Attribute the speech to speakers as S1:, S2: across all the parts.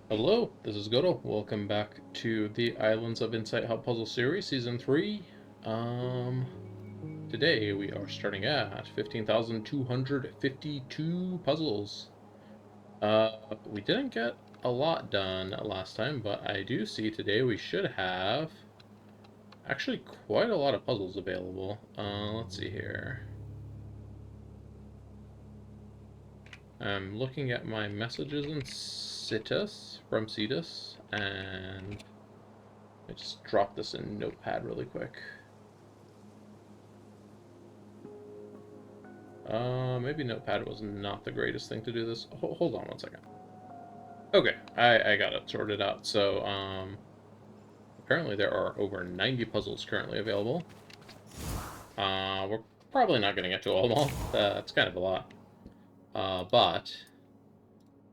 S1: Hello, this is Godo. Welcome back to the Islands of Insight Hub Puzzle Series, Season 3. Um, Today we are starting at 15,252 puzzles. We didn't get a lot done last time, but I do see today we should have actually quite a lot of puzzles available. Let's see here. I'm looking at my messages in Citus, and I just dropped this in Notepad really quick. Maybe Notepad was not the greatest thing to do this. Hold on one second. Okay, I got it sorted out. So, apparently there are over 90 puzzles currently available. We're probably not going to get to all of them all. That's kind of a lot. But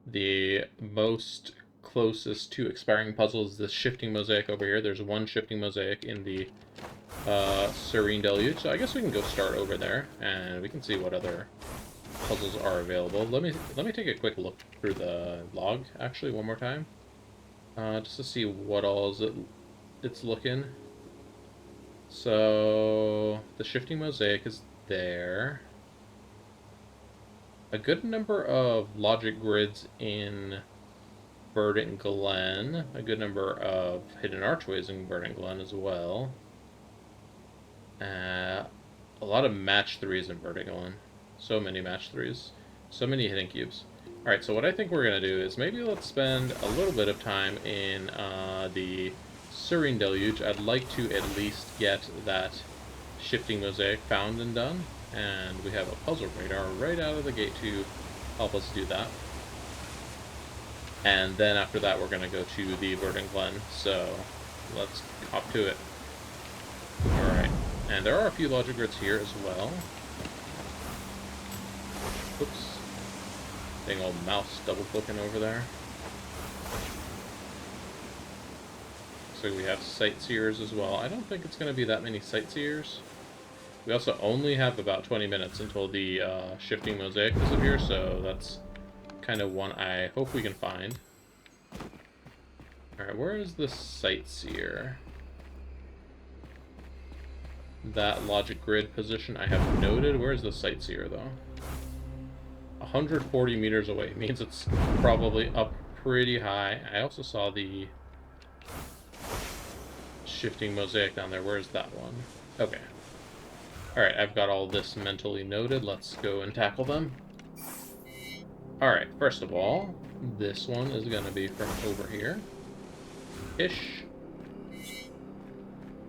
S1: the most closest to expiring puzzle is this shifting mosaic over here. There's one shifting mosaic in the Serene Deluge, so I guess we can go start over there, and we can see what other puzzles are available. Let me take a quick look through the log actually one more time, just to see what all it's looking. So the shifting mosaic is there. A good number of logic grids in Verdent Glenn. A good number of hidden archways in Verdent Glenn as well. A lot of match threes in Verdent Glenn. So many match threes. So many hidden cubes. Alright, so what I think we're going to do is maybe let's spend a little bit of time in the Serene Deluge. I'd like to at least get that shifting mosaic found and done. And we have a puzzle radar right out of the gate to help us do that. And then after that, we're going to go to the Verdant Glen. So let's hop to it. Alright. And there are a few logic grids here as well. Oops. Dang old mouse double clicking over there. So we have sightseers as well. I don't think it's going to be that many sightseers. We also only have about 20 minutes until the shifting mosaic disappears, so that's kind of one I hope we can find. Alright, where is the sightseer? That logic grid position I have noted. Where's the sightseer, though? 140 meters away. It means it's probably up pretty high. I also saw the shifting mosaic down there. Where's that one? Okay. Alright, I've got all this mentally noted. Let's go and tackle them. Alright, first of all, this one is going to be from over here. Ish.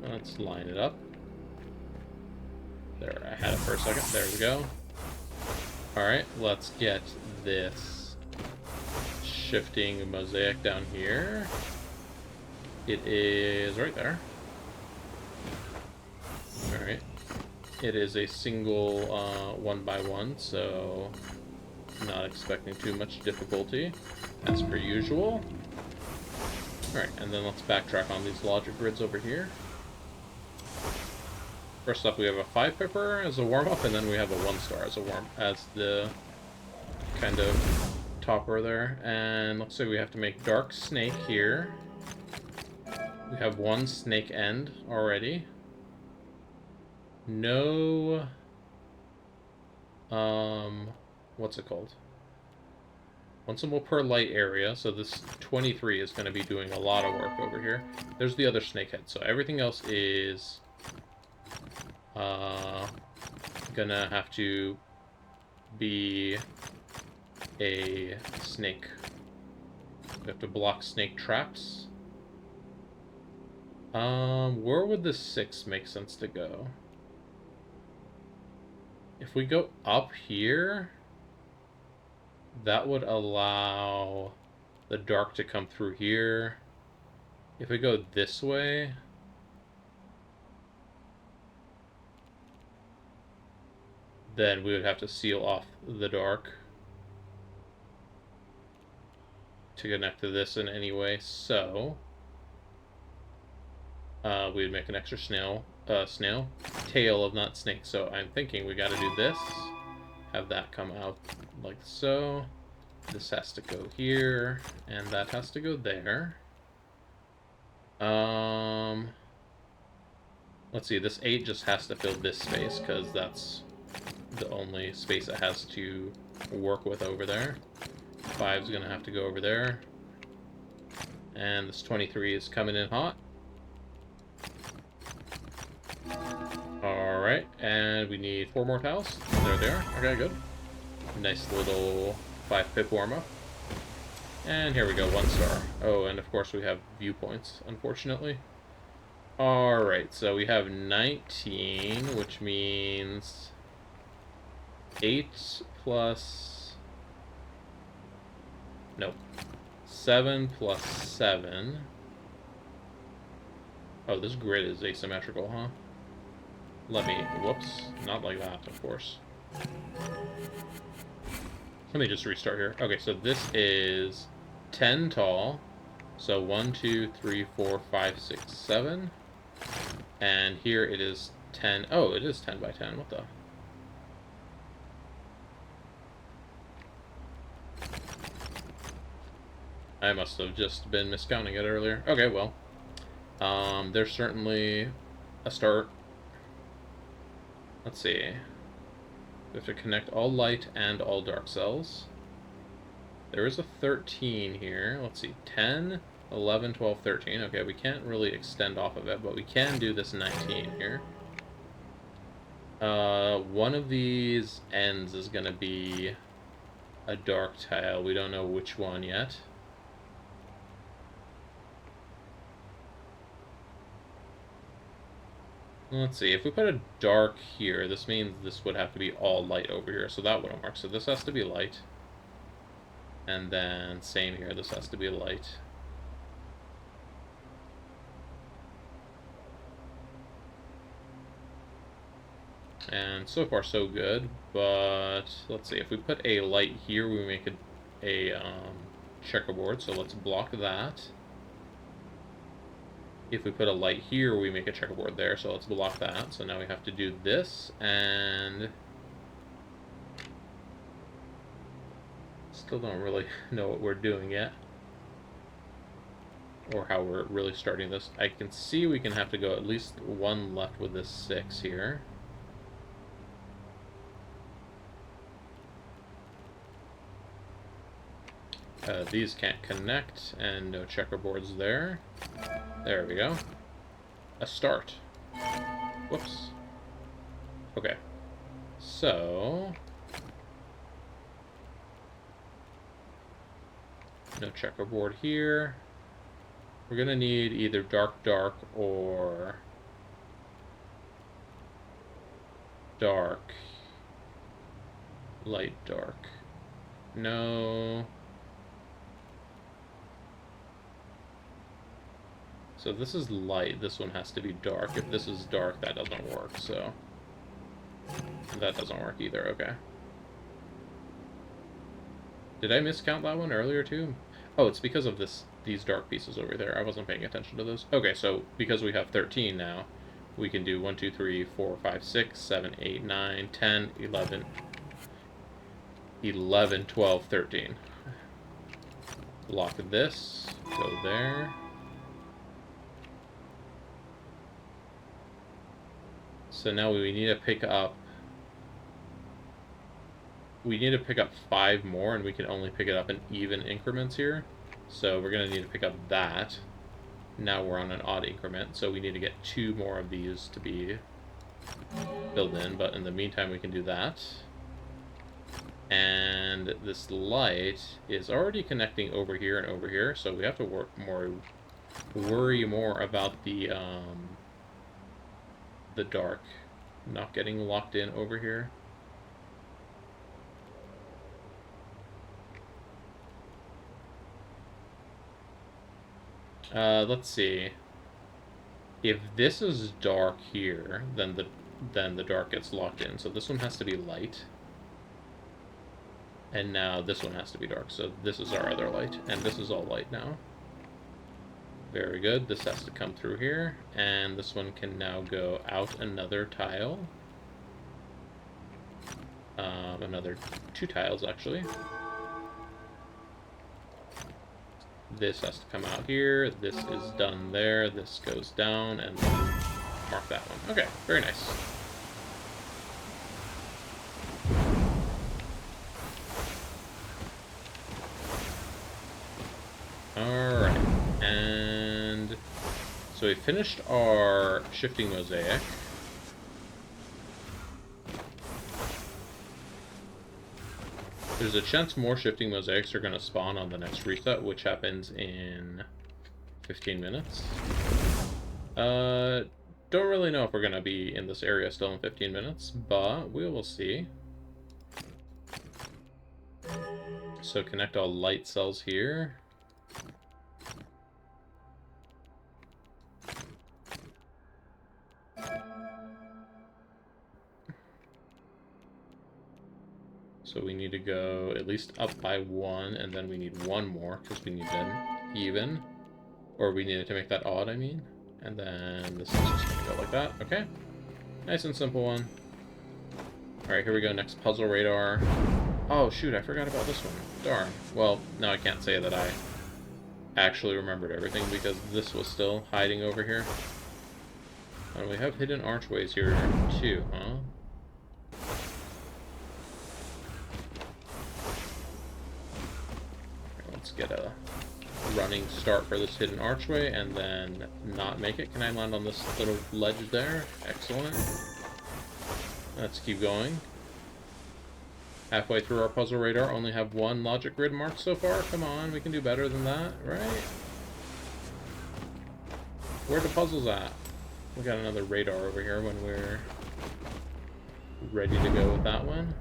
S1: Let's line it up. There, I had it for a second. There we go. Alright, let's get this shifting mosaic down here. It is right there. Alright. It is a single 1x1, so not expecting too much difficulty, as per usual. Alright, and then let's backtrack on these logic grids over here. First up, we have a 5-pipper as a warm-up, and then we have a 1-star as the kind of topper there. And let's say we have to make dark snake here. We have one snake end already. No, what's it called? One symbol per light area, so this 23 is going to be doing a lot of work over here. There's the other snake head, so everything else is gonna have to be a snake. We have to block snake traps. Where would the 6 make sense to go? If we go up here, that would allow the dark to come through here. If we go this way, then we would have to seal off the dark to connect to this in any way. So we would make an extra snail tail of not snake. So I'm thinking we got to do this, have that come out like so. This has to go here, And that has to go there. Let's see, this 8 just has to fill this space, because that's the only space it has to work with over there. 5's going to have to go over there. And this 23 is coming in hot. Alright, and we need 4 more tiles. There they are. Okay, good. Nice little 5 pip warm-up. And here we go, 1 star. Oh, and of course we have viewpoints, unfortunately. Alright, so we have 19, which means 8 plus... Nope. 7 plus 7. Oh, this grid is asymmetrical, huh? Let me... Whoops. Not like that, of course. Let me just restart here. Okay, so this is 10 tall. So 1, 2, 3, 4, 5, 6, 7. And here it is 10. Oh, it is 10 by 10. What the... I must have just been miscounting it earlier. Okay, well. There's certainly a start. Let's see. We have to connect all light and all dark cells. There is a 13 here. Let's see. 10, 11, 12, 13. Okay, we can't really extend off of it, but we can do this 19 here. One of these ends is going to be a dark tile. We don't know which one yet. Let's see, if we put a dark here, this means this would have to be all light over here, so that wouldn't work. So this has to be light. And then same here, this has to be light. And so far so good, but let's see, if we put a light here, we make a checkerboard, so let's block that. If we put a light here, we make a checkerboard there, so let's block that. So now we have to do this, and... Still don't really know what we're doing yet. Or how we're really starting this. I can see we can have to go at least 1 left with this 6 here. These can't connect, and no checkerboards there. There we go. A start. Whoops. Okay. So... no checkerboard here. We're gonna need either dark, dark, or... dark. Light, dark. No... So this is light, this one has to be dark. If this is dark, that doesn't work, so... that doesn't work either, okay. Did I miscount that one earlier too? Oh, it's because of these dark pieces over there. I wasn't paying attention to those. Okay, so because we have 13 now, we can do 1, 2, 3, 4, 5, 6, 7, 8, 9, 10, 11, 11, 12, 13. Lock this, go there. So now we need to pick up... we need to pick up 5 more, and we can only pick it up in even increments here. So we're going to need to pick up that. Now we're on an odd increment, so we need to get 2 more of these to be filled in. But in the meantime, we can do that. And this light is already connecting over here and over here, so we have to worry more about the dark not getting locked in over here. Let's see. If this is dark here, then the dark gets locked in. So this one has to be light. And now this one has to be dark. So this is our other light, and this is all light now. Very good. This has to come through here, and this one can now go out another tile. Another 2 tiles, actually. This has to come out here. This is done there. This goes down, and then mark that one. Okay, very nice. Alright, and so we finished our shifting mosaic. There's a chance more shifting mosaics are going to spawn on the next reset, which happens in 15 minutes. Don't really know if we're going to be in this area still in 15 minutes, but we will see. So connect all light cells here. So we need to go at least up by one, and then we need one more, because we need them even. Or we needed to make that odd, I mean. And then this is just going to go like that. Okay. Nice and simple one. Alright, here we go. Next puzzle radar. Oh, shoot, I forgot about this one. Darn. Well, now I can't say that I actually remembered everything, because this was still hiding over here. And we have hidden archways here, too, huh? Let's get a running start for this hidden archway and then not make it. Can I land on this little ledge there? Excellent. Let's keep going. Halfway through our puzzle radar, only have one logic grid marked so far. Come on, we can do better than that, right? Where are the puzzles at? We got another radar over here when we're ready to go with that one.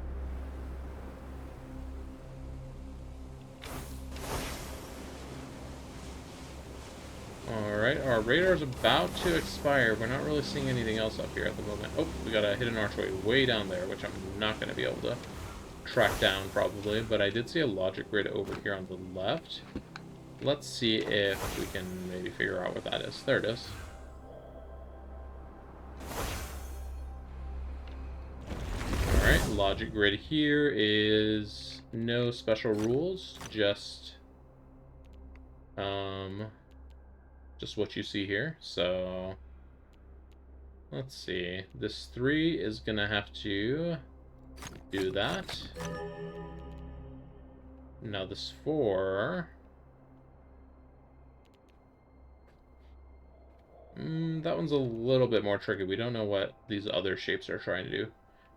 S1: Alright, our radar's about to expire. We're not really seeing anything else up here at the moment. Oh, we got a hidden archway way down there, which I'm not going to be able to track down probably, but I did see a logic grid over here on the left. Let's see if we can maybe figure out what that is. There it is. Alright, logic grid here is no special rules, just what you see here. So let's see. This 3 is gonna have to do that. Now this 4. That one's a little bit more tricky. We don't know what these other shapes are trying to do.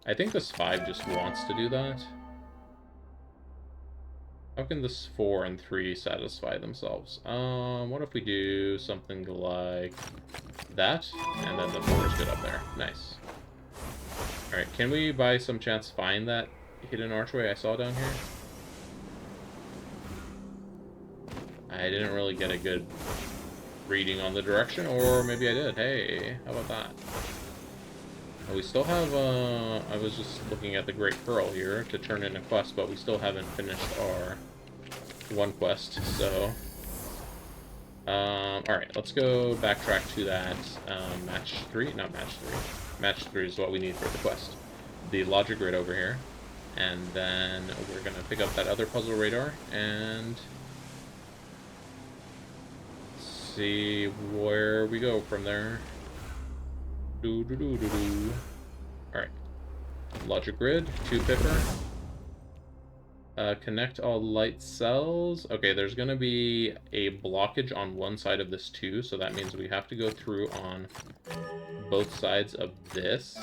S1: I think this 5 just wants to do that. How can this 4 and 3 satisfy themselves? What if we do something like that, and then the 4 is good up there. Nice. Alright, can we by some chance find that hidden archway I saw down here? I didn't really get a good reading on the direction, or maybe I did. Hey, how about that? We still have, I was just looking at the Great Pearl here to turn in a quest, but we still haven't finished our one quest, so... alright, let's go backtrack to that, match 3, not match 3. Match 3 is what we need for the quest. The logic grid over here, and then we're gonna pick up that other puzzle radar, and... see where we go from there. Alright. Logic grid, 2 pipper. Connect all light cells. Okay, there's going to be a blockage on one side of this too, so that means we have to go through on both sides of this,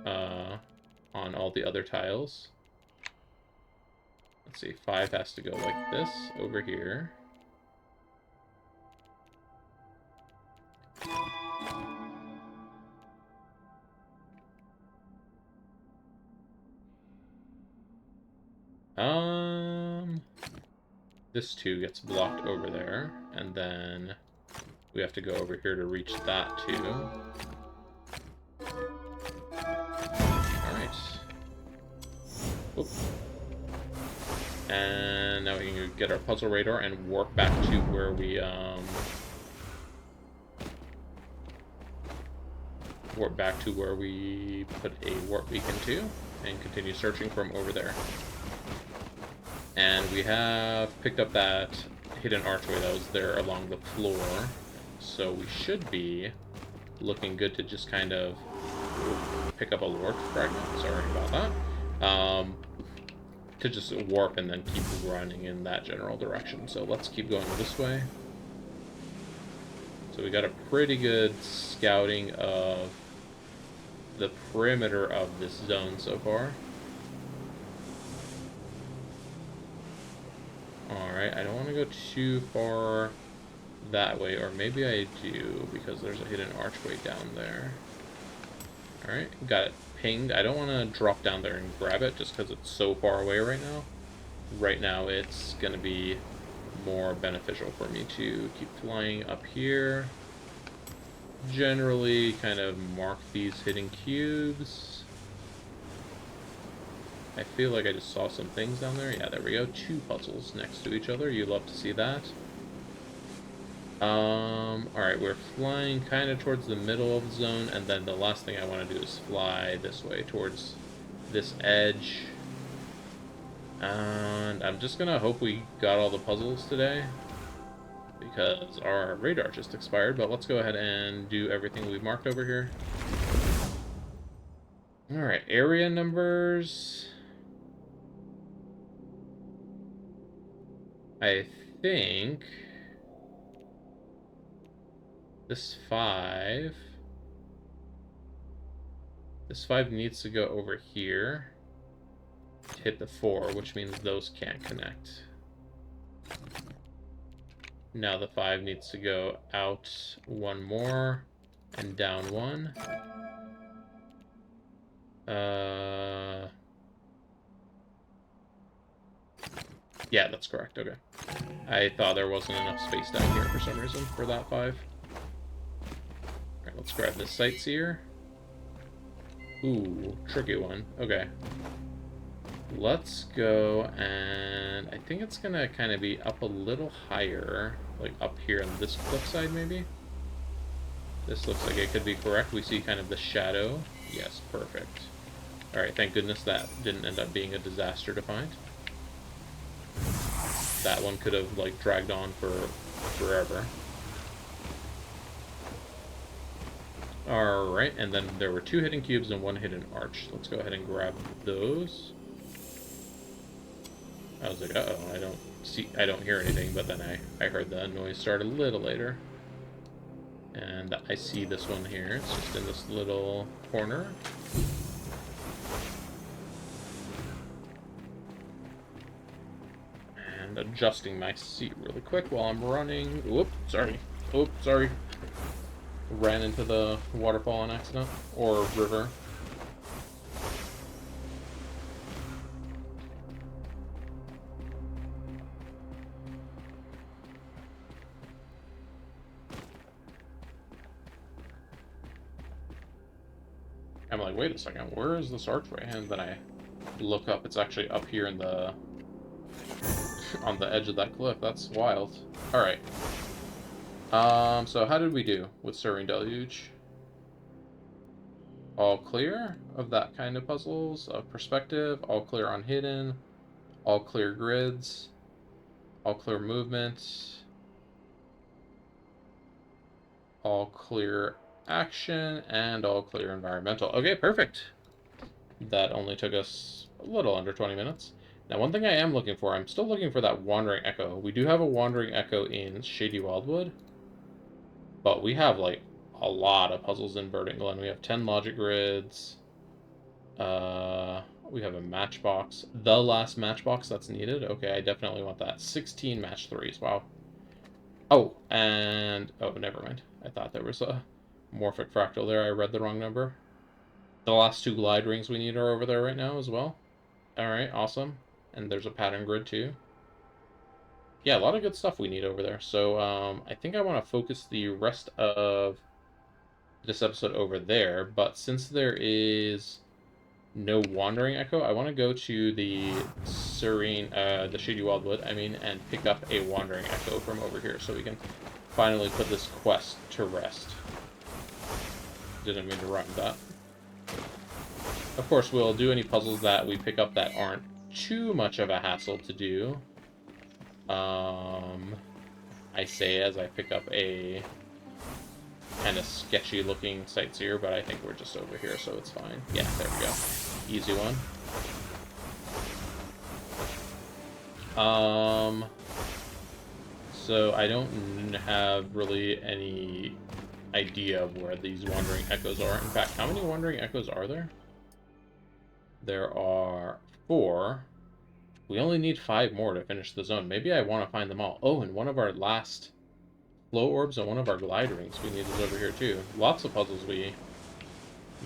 S1: on all the other tiles. Let's see, 5 has to go like this over here. This 2 gets blocked over there, and then we have to go over here to reach that too. Alright. Oop. And now we can get our puzzle radar and warp back to where we, put a warp beacon to, and continue searching from over there. And we have picked up that hidden archway that was there along the floor. So we should be looking good to just kind of pick up a lord fragment. Sorry about that. To just warp and then keep running in that general direction. So let's keep going this way. So we got a pretty good scouting of the perimeter of this zone so far. Alright, I don't want to go too far that way, or maybe I do, because there's a hidden archway down there. Alright, got it pinged. I don't want to drop down there and grab it, just because it's so far away right now. Right now, it's going to be more beneficial for me to keep flying up here. Generally, kind of mark these hidden cubes. I feel like I just saw some things down there. Yeah, there we go. 2 puzzles next to each other. You love to see that. Alright, we're flying kind of towards the middle of the zone, and then the last thing I want to do is fly this way towards this edge. And I'm just gonna hope we got all the puzzles today, because our radar just expired, but let's go ahead and do everything we've marked over here. Alright, area numbers. I think this 5 needs to go over here to hit the 4, which means those can't connect. Now the 5 needs to go out 1 more and down 1. Yeah, that's correct. Okay. I thought there wasn't enough space down here for some reason for that 5. Alright, let's grab this sightseer. Ooh, tricky one. Okay. Let's go, and I think it's gonna kind of be up a little higher, like up here on this cliffside maybe? This looks like it could be correct. We see kind of the shadow. Yes, perfect. Alright, thank goodness that didn't end up being a disaster to find. That one could have, like, dragged on for forever. Alright, and then there were 2 hidden cubes and 1 hidden arch. Let's go ahead and grab those. I was like, uh-oh, I don't hear anything, but then I heard the noise start a little later. And I see this one here. It's just in this little corner. And adjusting my seat really quick while I'm running. Whoop, sorry. Oops, sorry. Ran into the waterfall on accident. Or river. I'm like, wait a second, where is this archway? And then I look up, it's actually up here in the... on the edge of that cliff. That's wild. Alright. So how did we do with Serene Deluge? All clear of that kind of puzzles, of perspective, all clear on hidden, all clear grids, all clear movement, all clear action, and all clear environmental. Okay, perfect. That only took us a little under 20 minutes. Now, one thing I am looking for, I'm still looking for that Wandering Echo. We do have a Wandering Echo in Shady Wildwood, but we have, like, a lot of puzzles in Verdent Glenn. We have 10 logic grids. We have a matchbox. The last matchbox that's needed. Okay, I definitely want that. 16 match 3s. Wow. Oh, and... oh, never mind. I thought there was a morphic fractal there. I read the wrong number. The last 2 glide rings we need are over there right now as well. Alright, awesome. And there's a pattern grid too. Yeah, a lot of good stuff we need over there. So, I think I want to focus the rest of this episode over there. But since there is no Wandering Echo, I want to go to the the Shady Wildwood, and pick up a Wandering Echo from over here so we can finally put this quest to rest. Didn't mean to rhyme that. Of course, we'll do any puzzles that we pick up that aren't too much of a hassle to do. I say as I pick up a kind of sketchy looking sightseer, but I think we're just over here, so it's fine. Yeah, there we go. Easy one. So I don't have really any idea of where these wandering echoes are. In fact, how many wandering echoes are there? There are 4. We only need 5 more to finish the zone. Maybe I want to find them all. Oh, and one of our last flow orbs and one of our glide rings we need is over here too. Lots of puzzles we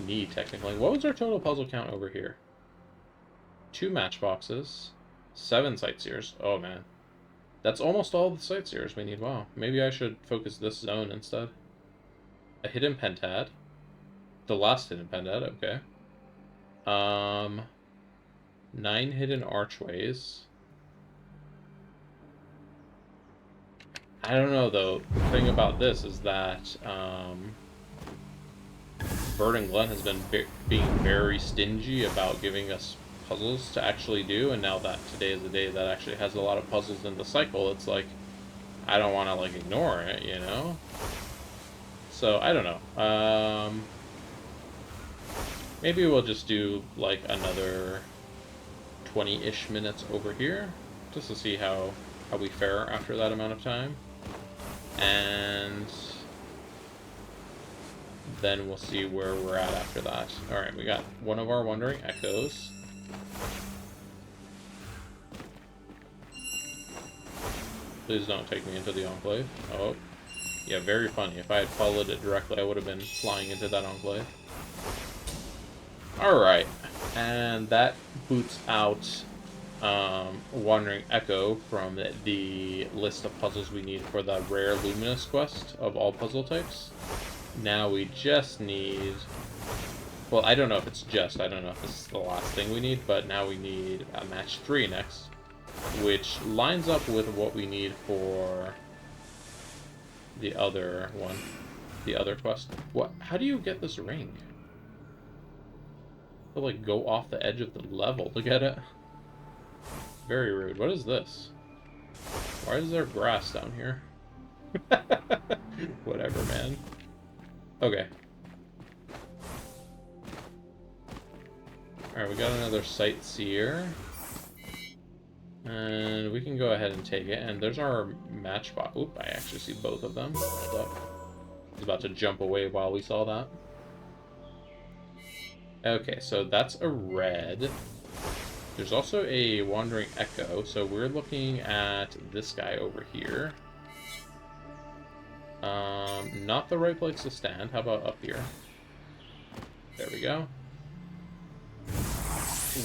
S1: need, technically. What was our total puzzle count over here? 2 matchboxes, 7 sightseers. Oh, man. That's almost all the sightseers we need. Wow. Maybe I should focus this zone instead. A hidden pentad. The last hidden pentad, okay. 9 hidden archways. I don't know, though. The thing about this is that Verdent Glenn has been being very stingy about giving us puzzles to actually do, and now that today is the day that actually has a lot of puzzles in the cycle, it's like, I don't want to, like, ignore it, you know? So, I don't know. Maybe we'll just do, like, another 20-ish minutes over here, just to see how we fare after that amount of time. And then we'll see where we're at after that. Alright, we got one of our Wandering Echoes. Please don't take me into the Enclave. Oh, yeah, very funny. If I had followed it directly, I would have been flying into that Enclave. Alright, and that boots out Wandering Echo from the list of puzzles we need for the rare Luminous quest of all puzzle types. Now we just need... Well, I don't know if it's just, I don't know if this is the last thing we need, but now we need a match 3 next, which lines up with what we need for the other one, the other quest. What? How do you get this ring? To, like, go off the edge of the level to get it? Very rude. What is this? Why is there grass down here? Whatever, man. Okay. Alright, we got another sightseer. And we can go ahead and take it. And there's our matchbox. Oop, I actually see both of them. Hold up. I was about to jump away while we saw that. Okay, so that's a red. There's also a Wandering Echo, so we're looking at this guy over here. Not the right place to stand. How about up here? There we go.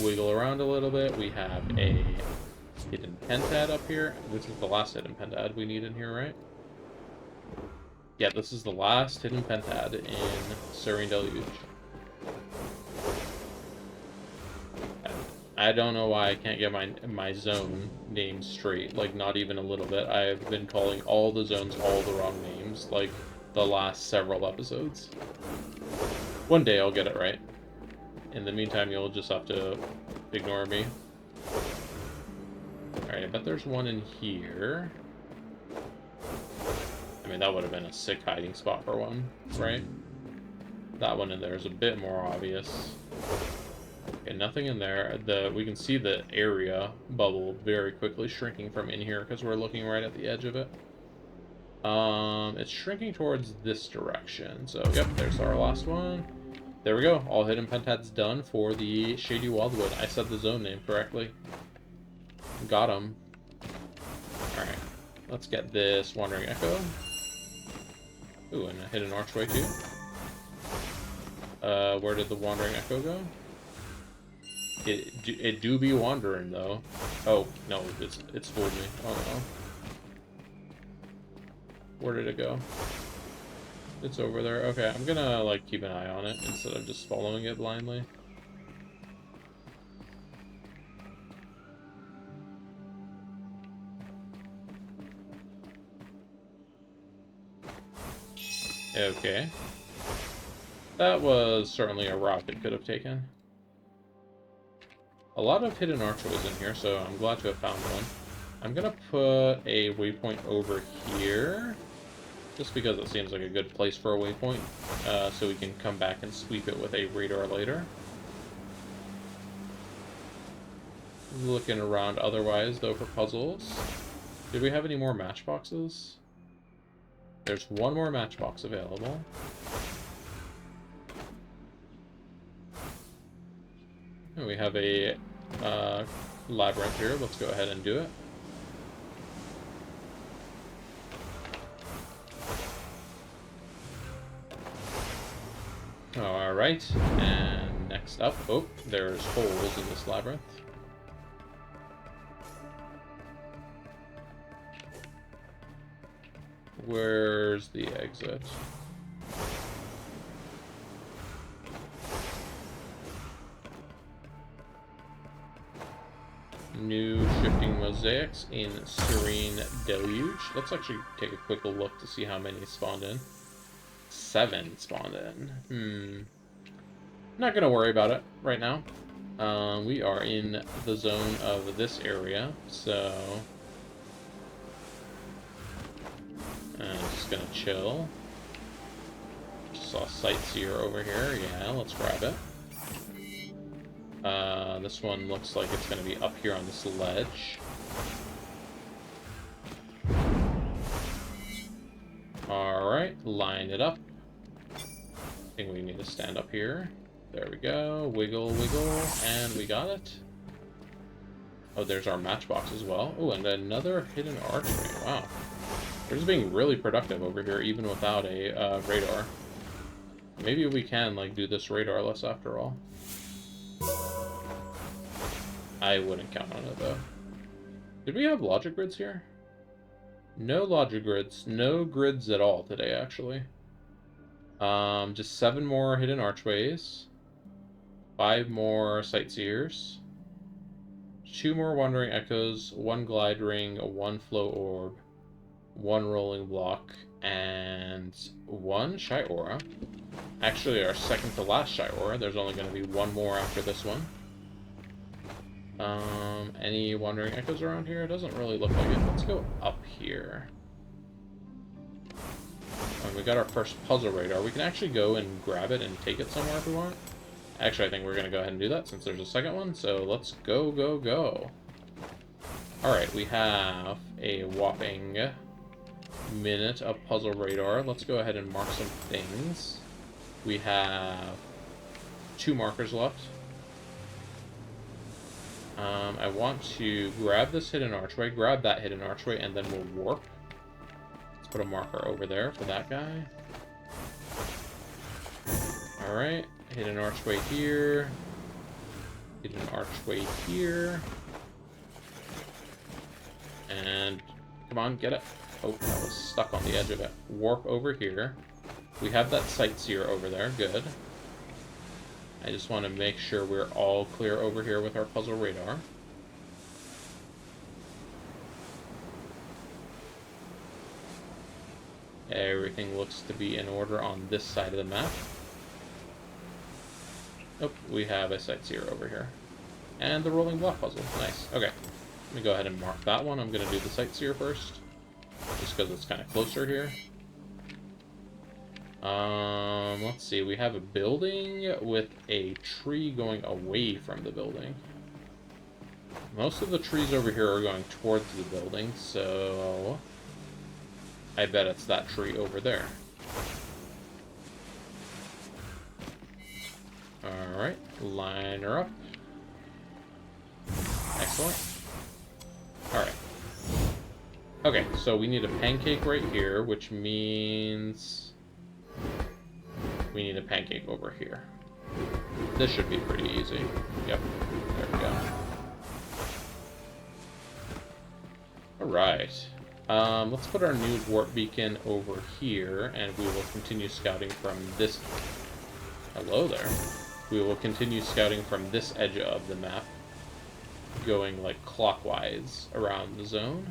S1: Wiggle around a little bit. We have a hidden pentad up here. This is the last hidden pentad we need in here, right? Yeah, this is the last hidden pentad in Serene Deluge. I don't know why I can't get my zone name straight, like, not even a little bit. I've been calling all the zones all the wrong names, like, the last several episodes. One day I'll get it right. In the meantime, you'll just have to ignore me. Alright, I bet there's one in here. I mean, that would have been a sick hiding spot for one, right? That one in there is a bit more obvious. Okay, nothing in there. We can see the area bubble very quickly shrinking from in here because we're looking right at the edge of it. It's shrinking towards this direction. So, yep, there's our last one. There we go. All hidden pentads done for the Shady Wildwood. I said the zone name correctly. Got him. Alright, let's get this Wandering Echo. Ooh, and a hidden archway too. Where did the Wandering Echo go? It do be wandering though. Oh no, it's fooled me. Oh no. Where did it go? It's over there. Okay, I'm gonna like keep an eye on it instead of just following it blindly. Okay. That was certainly a route it could have taken. A lot of hidden archways in here, so I'm glad to have found one. I'm gonna put a waypoint over here, just because it seems like a good place for a waypoint, so we can come back and sweep it with a radar later. Looking around otherwise, though, for puzzles. Did we have any more matchboxes? There's one more matchbox available. And we have a labyrinth here. Let's go ahead and do it. Alright, and next up, oh, there's holes in this labyrinth. Where's the exit? New shifting mosaics in Serene Deluge. Let's actually take a quick look to see how many spawned in. 7 spawned in. Not gonna worry about it right now. We are in the zone of this area, so I'm just gonna chill. Just saw Sightseer over here. Yeah, let's grab it. This one looks like it's gonna be up here on this ledge. Alright, line it up. I think we need to stand up here. There we go. Wiggle, wiggle, and we got it. Oh, there's our matchbox as well. Oh, and another hidden archway. Wow. We're just being really productive over here, even without a radar. Maybe we can, like, do this radarless after all. I wouldn't count on it, though. Did we have logic grids here? No logic grids. No grids at all today, actually. Just 7 more hidden archways. 5 more sightseers. 2 more wandering echoes. 1 glide ring. 1 flow orb. 1 rolling block. And 1 shy aura. Actually, our second to last shy aura. There's only going to be 1 more after this one. Any wandering echoes around here? It doesn't really look like it. Let's go up here. We got our first puzzle radar. We can actually go and grab it and take it somewhere if we want. Actually, I think we're going to go ahead and do that since there's a second one. So let's go, go, go. Alright, we have a whopping minute of puzzle radar. Let's go ahead and mark some things. We have 2 markers left. I want to grab this hidden archway, grab that hidden archway, and then we'll warp. Let's put a marker over there for that guy. Alright, hidden archway here. Hidden archway here. And, come on, get it. Oh, that was stuck on the edge of it. Warp over here. We have that sightseer over there, good. I just want to make sure we're all clear over here with our puzzle radar. Everything looks to be in order on this side of the map. Oh, we have a sightseer over here. And the rolling block puzzle. Nice. Okay. Let me go ahead and mark that one. I'm going to do the sightseer first. Just because it's kind of closer here. Let's see. We have a building with a tree going away from the building. Most of the trees over here are going towards the building, so I bet it's that tree over there. Alright, line her up. Excellent. Alright. Okay, so we need a pancake right here, which means we need a pancake over here. This should be pretty easy. Yep, there we go. Alright. Let's put our new warp beacon over here, and we will continue scouting from this... Hello there. We will continue scouting from this edge of the map, going, like, clockwise around the zone.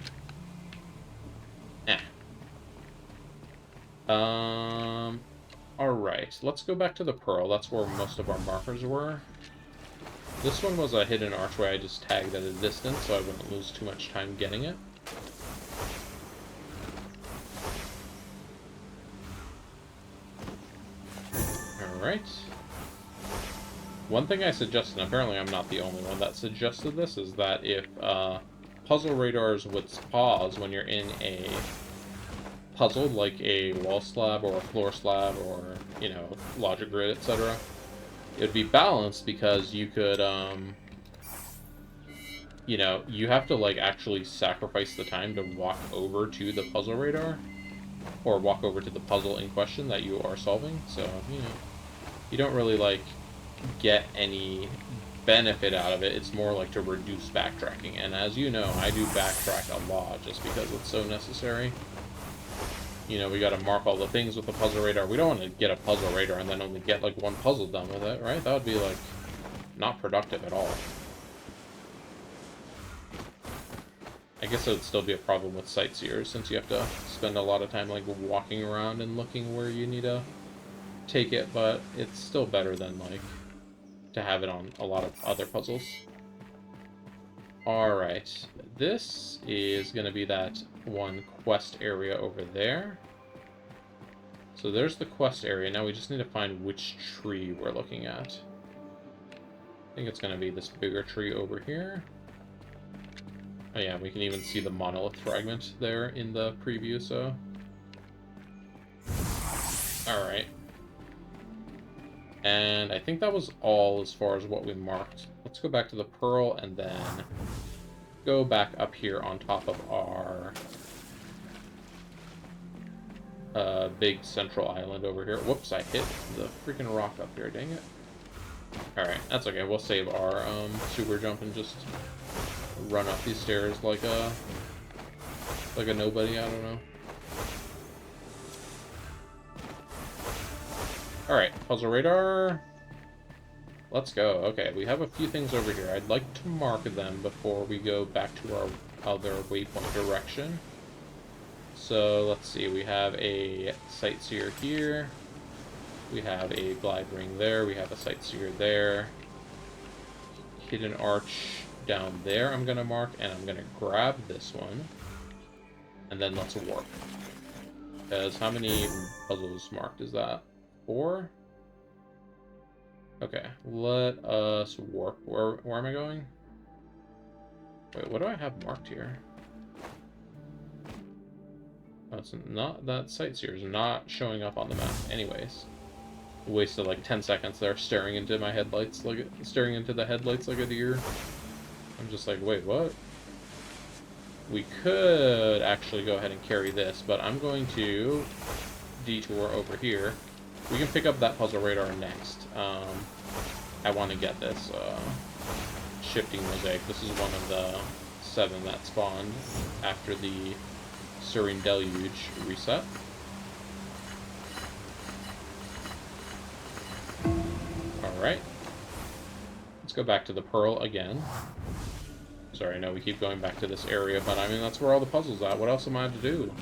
S1: Alright, let's go back to the Pearl. That's where most of our markers were. This one was a hidden archway I just tagged at a distance, so I wouldn't lose too much time getting it. Alright. One thing I suggested, and apparently I'm not the only one that suggested this, is that if puzzle radars would pause when you're in a puzzle, like a wall slab or a floor slab or, you know, logic grid, etc., it would be balanced because you could, you know, you have to, like, actually sacrifice the time to walk over to the puzzle radar, or walk over to the puzzle in question that you are solving, so, you know, you don't really, like, get any benefit out of it. It's more like to reduce backtracking, and as you know, I do backtrack a lot just because it's so necessary. You know, we gotta mark all the things with the puzzle radar. We don't want to get a puzzle radar and then only get, like, one puzzle done with it, right? That would be, like, not productive at all. I guess it would still be a problem with sightseers, since you have to spend a lot of time, like, walking around and looking where you need to take it, but it's still better than, like, to have it on a lot of other puzzles. Alright, this is going to be that one quest area over there. So there's the quest area. Now we just need to find which tree we're looking at. I think it's going to be this bigger tree over here. Oh yeah, we can even see the monolith fragment there in the preview, so... Alright. And I think that was all as far as what we marked. Let's go back to the pearl and then go back up here on top of our big central island over here. Whoops, I hit the freaking rock up here, dang it. Alright, that's okay. We'll save our super jump and just run up these stairs like a nobody, I don't know. Alright, puzzle radar. Let's go. Okay, we have a few things over here. I'd like to mark them before we go back to our other waypoint direction. So, let's see. We have a sightseer here. We have a glide ring there. We have a sightseer there. Hidden arch down there I'm going to mark, and I'm going to grab this one. And then let's warp. Because how many puzzles marked is that? 4? Okay, let us warp. Where am I going? Wait, what do I have marked here? Oh, it's not, that sightseer is not showing up on the map. Anyways, wasted like 10 seconds there staring into my headlights, like staring into the headlights like a deer. I'm just like, wait, what? We could actually go ahead and carry this, but I'm going to detour over here. We can pick up that puzzle radar next. I want to get this shifting mosaic. This is one of the 7 that spawned after the Serene Deluge reset. Alright. Let's go back to the Pearl again. Sorry, I know we keep going back to this area, but I mean, that's where all the puzzles are. What else am I to do?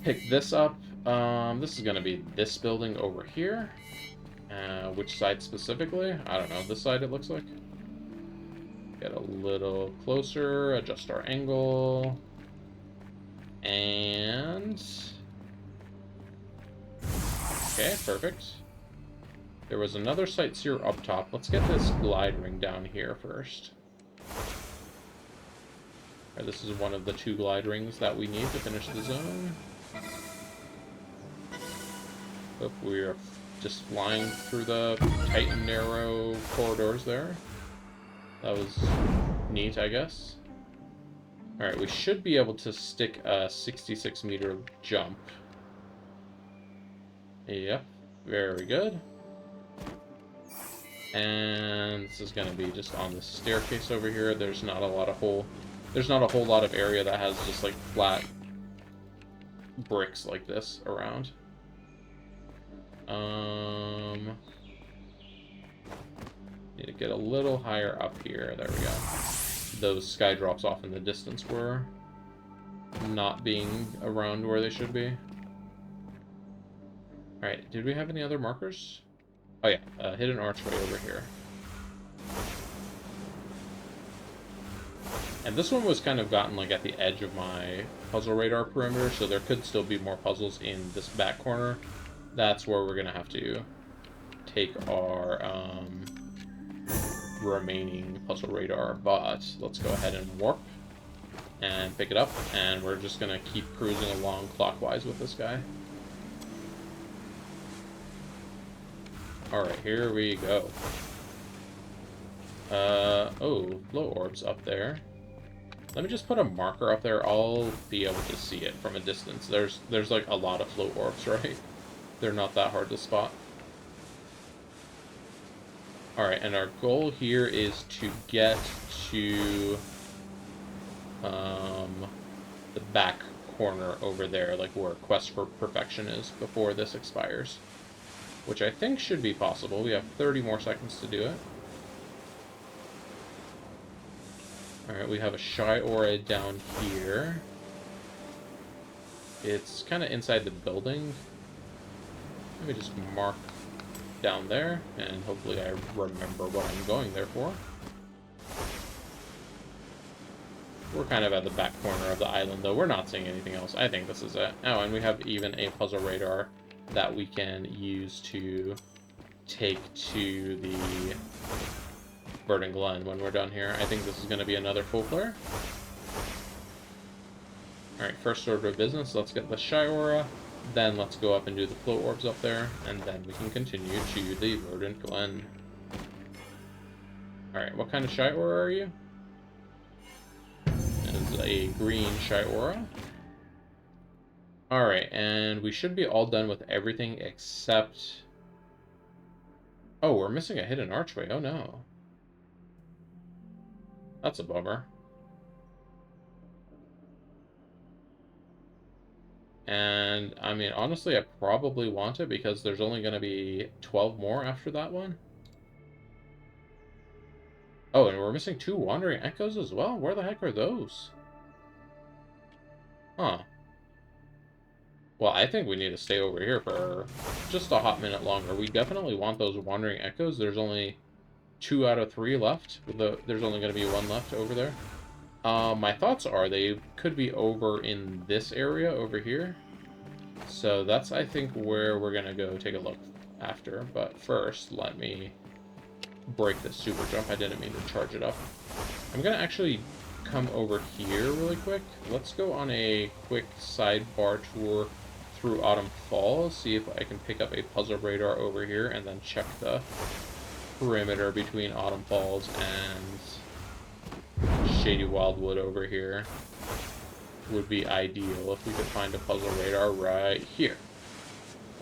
S1: Pick this up. This is going to be this building over here. Which side specifically? I don't know. This side, it looks like. Get a little closer, adjust our angle. And... okay, perfect. There was another sightseer up top. Let's get this glide ring down here first. Right, this is one of the 2 glide rings that we need to finish the zone. Hope we're just flying through the tight and narrow corridors there. That was neat, I guess. Alright, we should be able to stick a 66-meter jump. Yep, very good. And this is going to be just on the staircase over here. There's not a whole lot of area that has just like flat bricks like this around. Need to get a little higher up here. There we go. Those sky drops off in the distance were not being around where they should be. Alright, did we have any other markers? Oh yeah, hidden archway over here. And this one was kind of gotten like at the edge of my puzzle radar perimeter, so there could still be more puzzles in this back corner. That's where we're gonna have to take our remaining puzzle radar, but let's go ahead and warp and pick it up, and we're just gonna keep cruising along clockwise with this guy. Alright, here we go. Oh, flow orbs up there. Let me just put a marker up there. I'll be able to see it from a distance. There's like a lot of flow orbs, right? They're not that hard to spot. Alright, and our goal here is to get to the back corner over there, like where Quest for Perfection is, before this expires. Which I think should be possible. We have 30 more seconds to do it. Alright, we have a Shy Aura down here. It's kind of inside the building. Let me just mark down there, and hopefully I remember what I'm going there for. We're kind of at the back corner of the island, though. We're not seeing anything else. I think this is it. Oh, and we have even a puzzle radar that we can use to take to the Verdent Glenn when we're done here. I think this is going to be another full flare. Alright, first order of business, let's get the Shy Aura, then let's go up and do the flow orbs up there, and then we can continue to the Verdent Glenn. Alright, what kind of Shy Aura are you? It's a green Shy Aura. Alright, and we should be all done with everything except... Oh, we're missing a hidden archway. Oh no. That's a bummer. And, I mean, honestly, I probably want it because there's only going to be 12 more after that one. Oh, and we're missing 2 Wandering Echoes as well? Where the heck are those? Huh. Well, I think we need to stay over here for just a hot minute longer. We definitely want those Wandering Echoes. There's only 2 out of 3 left. There's only going to be 1 left over there. My thoughts are they could be over in this area over here. So that's, I think, where we're going to go take a look after. But first, let me break this super jump. I didn't mean to charge it up. I'm going to actually come over here really quick. Let's go on a quick sidebar tour through Autumn Falls, see if I can pick up a puzzle radar over here, and then check the perimeter between Autumn Falls and Shady Wildwood over here. Would be ideal if we could find a puzzle radar right here.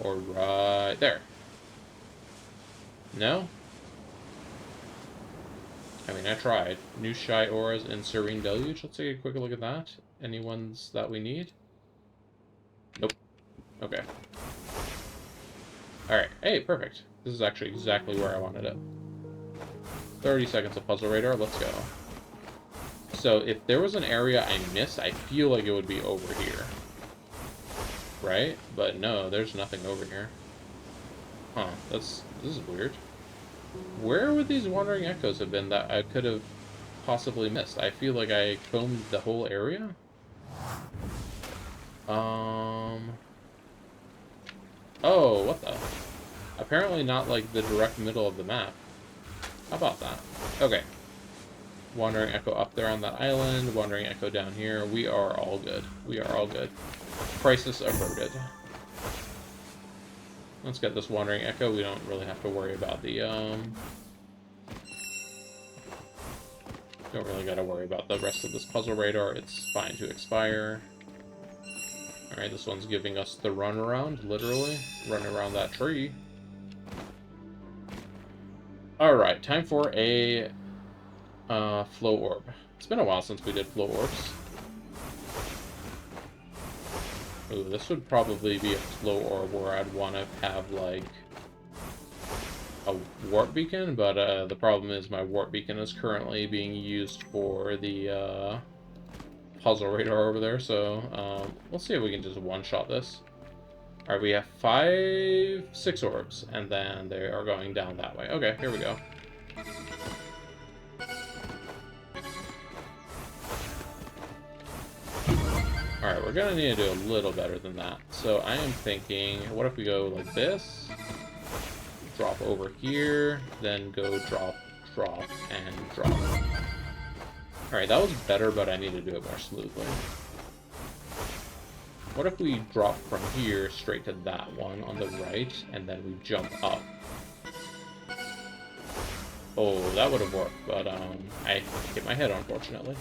S1: Or right there. No? I mean, I tried. New Shy Auras in Serene Deluge. Let's take a quick look at that. Any ones that we need? Nope. Okay. Alright. Hey, perfect. This is actually exactly where I wanted it. 30 seconds of puzzle radar. Let's go. So, if there was an area I missed, I feel like it would be over here. Right? But no, there's nothing over here. Huh. This is weird. Where would these Wandering Echoes have been that I could have possibly missed? I feel like I combed the whole area. Oh, what the? Apparently not, like, the direct middle of the map. How about that? Okay. Wandering Echo up there on that island. Wandering Echo down here. We are all good. We are all good. Crisis averted. Let's get this Wandering Echo. We don't really have to worry about the, don't really gotta worry about the rest of this puzzle radar. It's fine to expire. Alright, this one's giving us the run around, literally. Run around that tree. Alright, time for a, flow orb. It's been a while since we did flow orbs. Ooh, this would probably be a flow orb where I'd want to have, like, a warp beacon, but the problem is my warp beacon is currently being used for the puzzle radar over there, so we'll see if we can just one-shot this. Alright, we have 6 orbs, and then they are going down that way. Okay, here we go. Alright, we're gonna need to do a little better than that. So I am thinking, what if we go like this? Drop over here, then go drop, drop, and drop. Alright, that was better, but I need to do it more smoothly. What if we drop from here straight to that one on the right, and then we jump up? Oh, that would have worked, but I hit my head, unfortunately.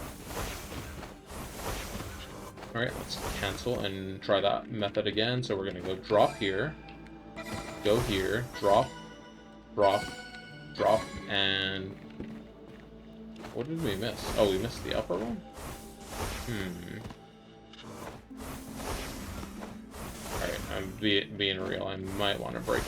S1: Alright, let's cancel and try that method again. So we're going to go drop here, go here, drop, drop, drop, and... What did we miss? Oh, we missed the upper one? Alright, I'm being real. I might want to break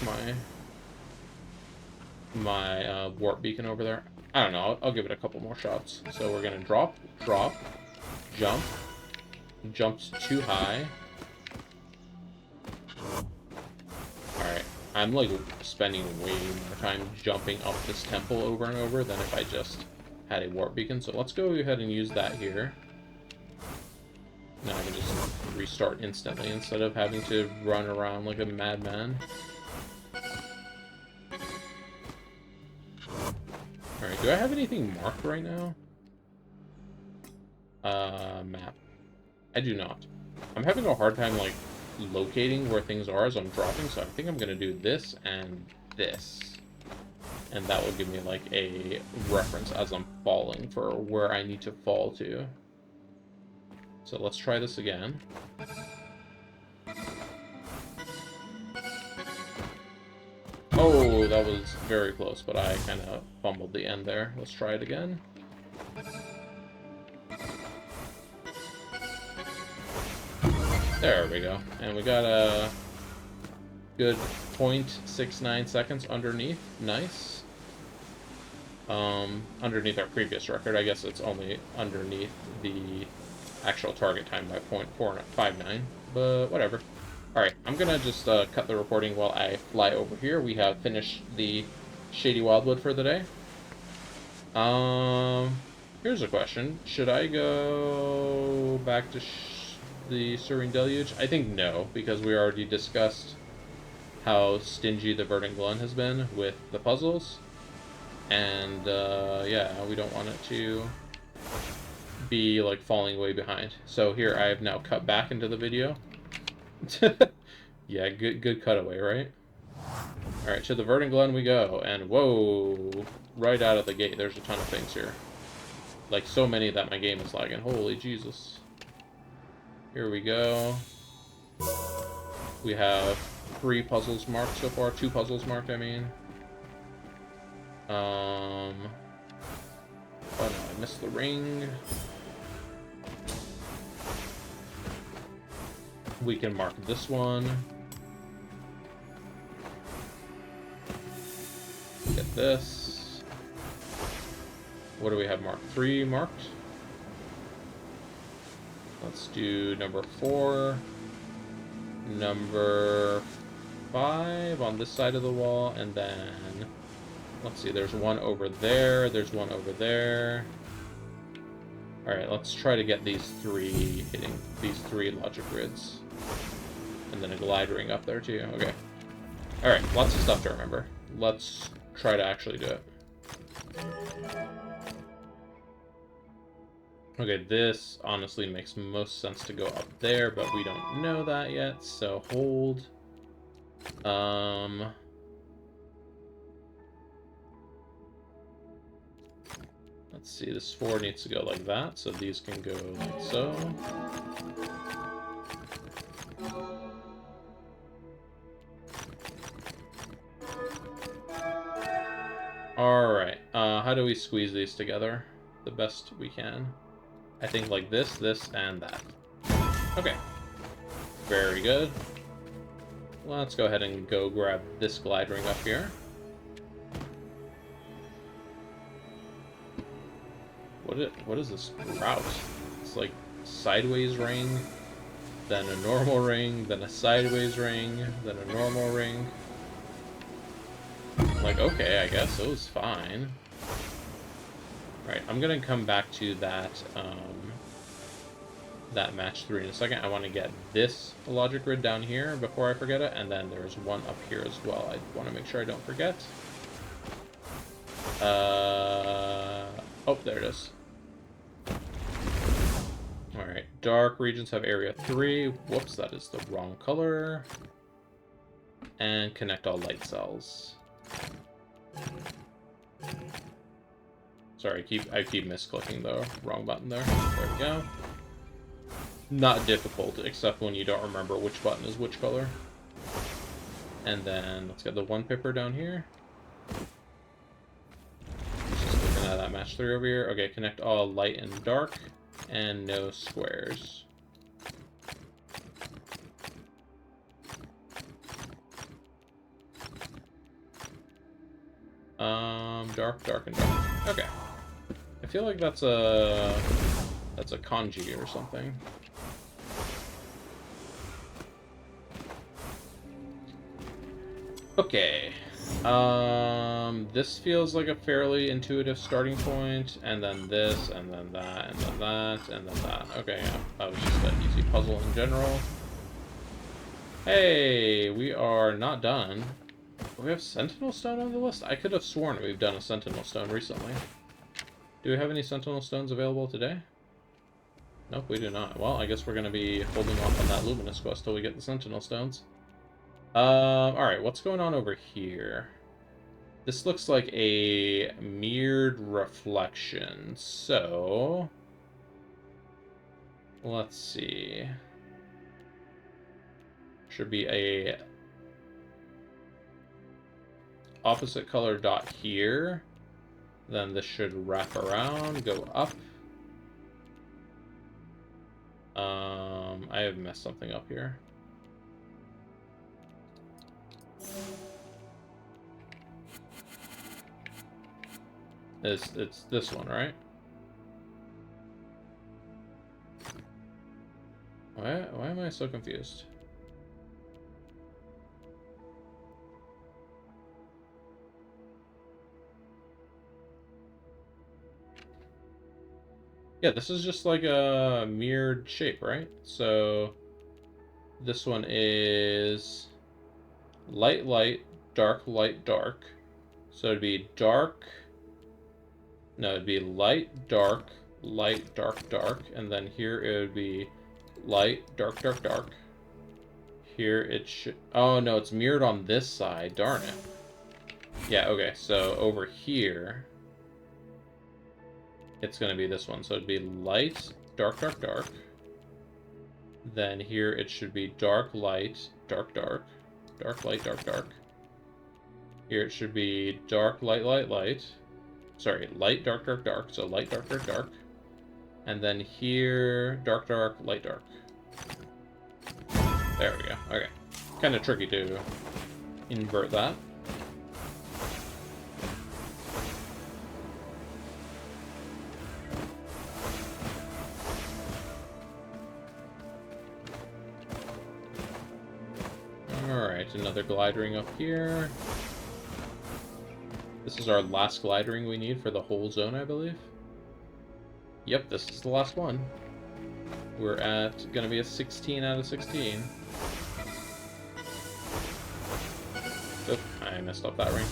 S1: my warp beacon over there. I don't know. I'll give it a couple more shots. So we're going to drop, drop, jump. Jumps too high. Alright, I'm like spending way more time jumping up this temple over and over than if I just had a warp beacon. So let's go ahead and use that here. Now I can just restart instantly instead of having to run around like a madman. Alright, do I have anything marked right now? Map. I do not. I'm having a hard time, like, locating where things are as I'm dropping, so I think I'm going to do this and this. And that will give me, like, a reference as I'm falling for where I need to fall to. So let's try this again. Oh, that was very close, but I kind of fumbled the end there. Let's try it again. There we go. And we got a good 0.69 seconds underneath. Nice. Underneath our previous record. I guess it's only underneath the actual target time by 0.459. But whatever. Alright, I'm going to just cut the recording while I fly over here. We have finished the Shady Wildwood for the day. Here's a question. Should I go back to the Serene Deluge? I think no, because we already discussed how stingy the Verdent Glenn has been with the puzzles. And, yeah, we don't want it to be, like, falling way behind. So here, I have now cut back into the video. Yeah, good cutaway, right? Alright, to the Verdent Glen we go, and whoa, right out of the gate, there's a ton of things here. Like, so many that my game is lagging. Holy Jesus. Here we go. We have 3 puzzles marked so far. 2 puzzles marked, I mean. Oh no, I missed the ring. We can mark this one. Get this. What do we have marked? 3 marked. Let's do number 4. Number 5 on this side of the wall, and then let's see, there's one over there, there's one over there. Alright, let's try to get these 3 hitting these 3 logic grids. And then a glide ring up there too. Okay. Alright, lots of stuff to remember. Let's try to actually do it. Okay, this honestly makes most sense to go up there, but we don't know that yet, so hold. Let's see, this 4 needs to go like that, so these can go like so. Alright, how do we squeeze these together the best we can? I think like this, this, and that. Okay. Very good. Let's go ahead and go grab this glide ring up here. What is this route? It's like sideways ring, then a normal ring, then a sideways ring, then a normal ring. Like, okay, I guess it was fine. Right, I'm gonna come back to that that match 3 in a second. I want to get this logic grid down here before I forget it, and then there's one up here as well. I want to make sure I don't forget. Oh, there it is. Alright, dark regions have area 3. Whoops, that is the wrong color. And connect all light cells. Sorry, I keep misclicking the wrong button there. There we go. Not difficult, except when you don't remember which button is which color. And then let's get the one pipper down here. Just looking at that match 3 over here. Okay, connect all light and dark, and no squares. Dark, dark, and dark. Okay. I feel like that's a kanji or something. Okay. This feels like a fairly intuitive starting point, and then this, and then that, and then that, and then that. Okay, yeah. That was just an easy puzzle in general. Hey, we are not done. We have Sentinel Stone on the list? I could have sworn we've done a Sentinel Stone recently. Do we have any Sentinel Stones available today? Nope, we do not. Well, I guess we're going to be holding off on that Luminous quest till we get the Sentinel Stones. Alright, what's going on over here? This looks like a mirrored reflection, so... let's see. Should be a opposite color dot here. Then this should wrap around, go up. I have messed something up here. It's this one, right? Why am I so confused? Yeah, this is just like a mirrored shape, right? So this one is light, light, dark, light, dark. So it'd be dark. No, it'd be light, dark, light, dark, dark. And then here it would be light, dark, dark, dark. Here it should... oh, no, it's mirrored on this side. Darn it. Yeah, okay, so over here... it's going to be this one. So it'd be light, dark, dark, dark. Then here it should be dark, light, dark, dark. Dark, light, dark, dark. Here it should be dark, light, light, light. Sorry, light, dark, dark, dark. So light, dark, dark, dark. And then here, dark, dark, light, dark. There we go. Okay. Kind of tricky to invert that. Alright, another glide ring up here. This is our last glide ring we need for the whole zone, I believe. Yep, this is the last one. We're at, gonna be a 16 out of 16. Oop, I messed up that ring.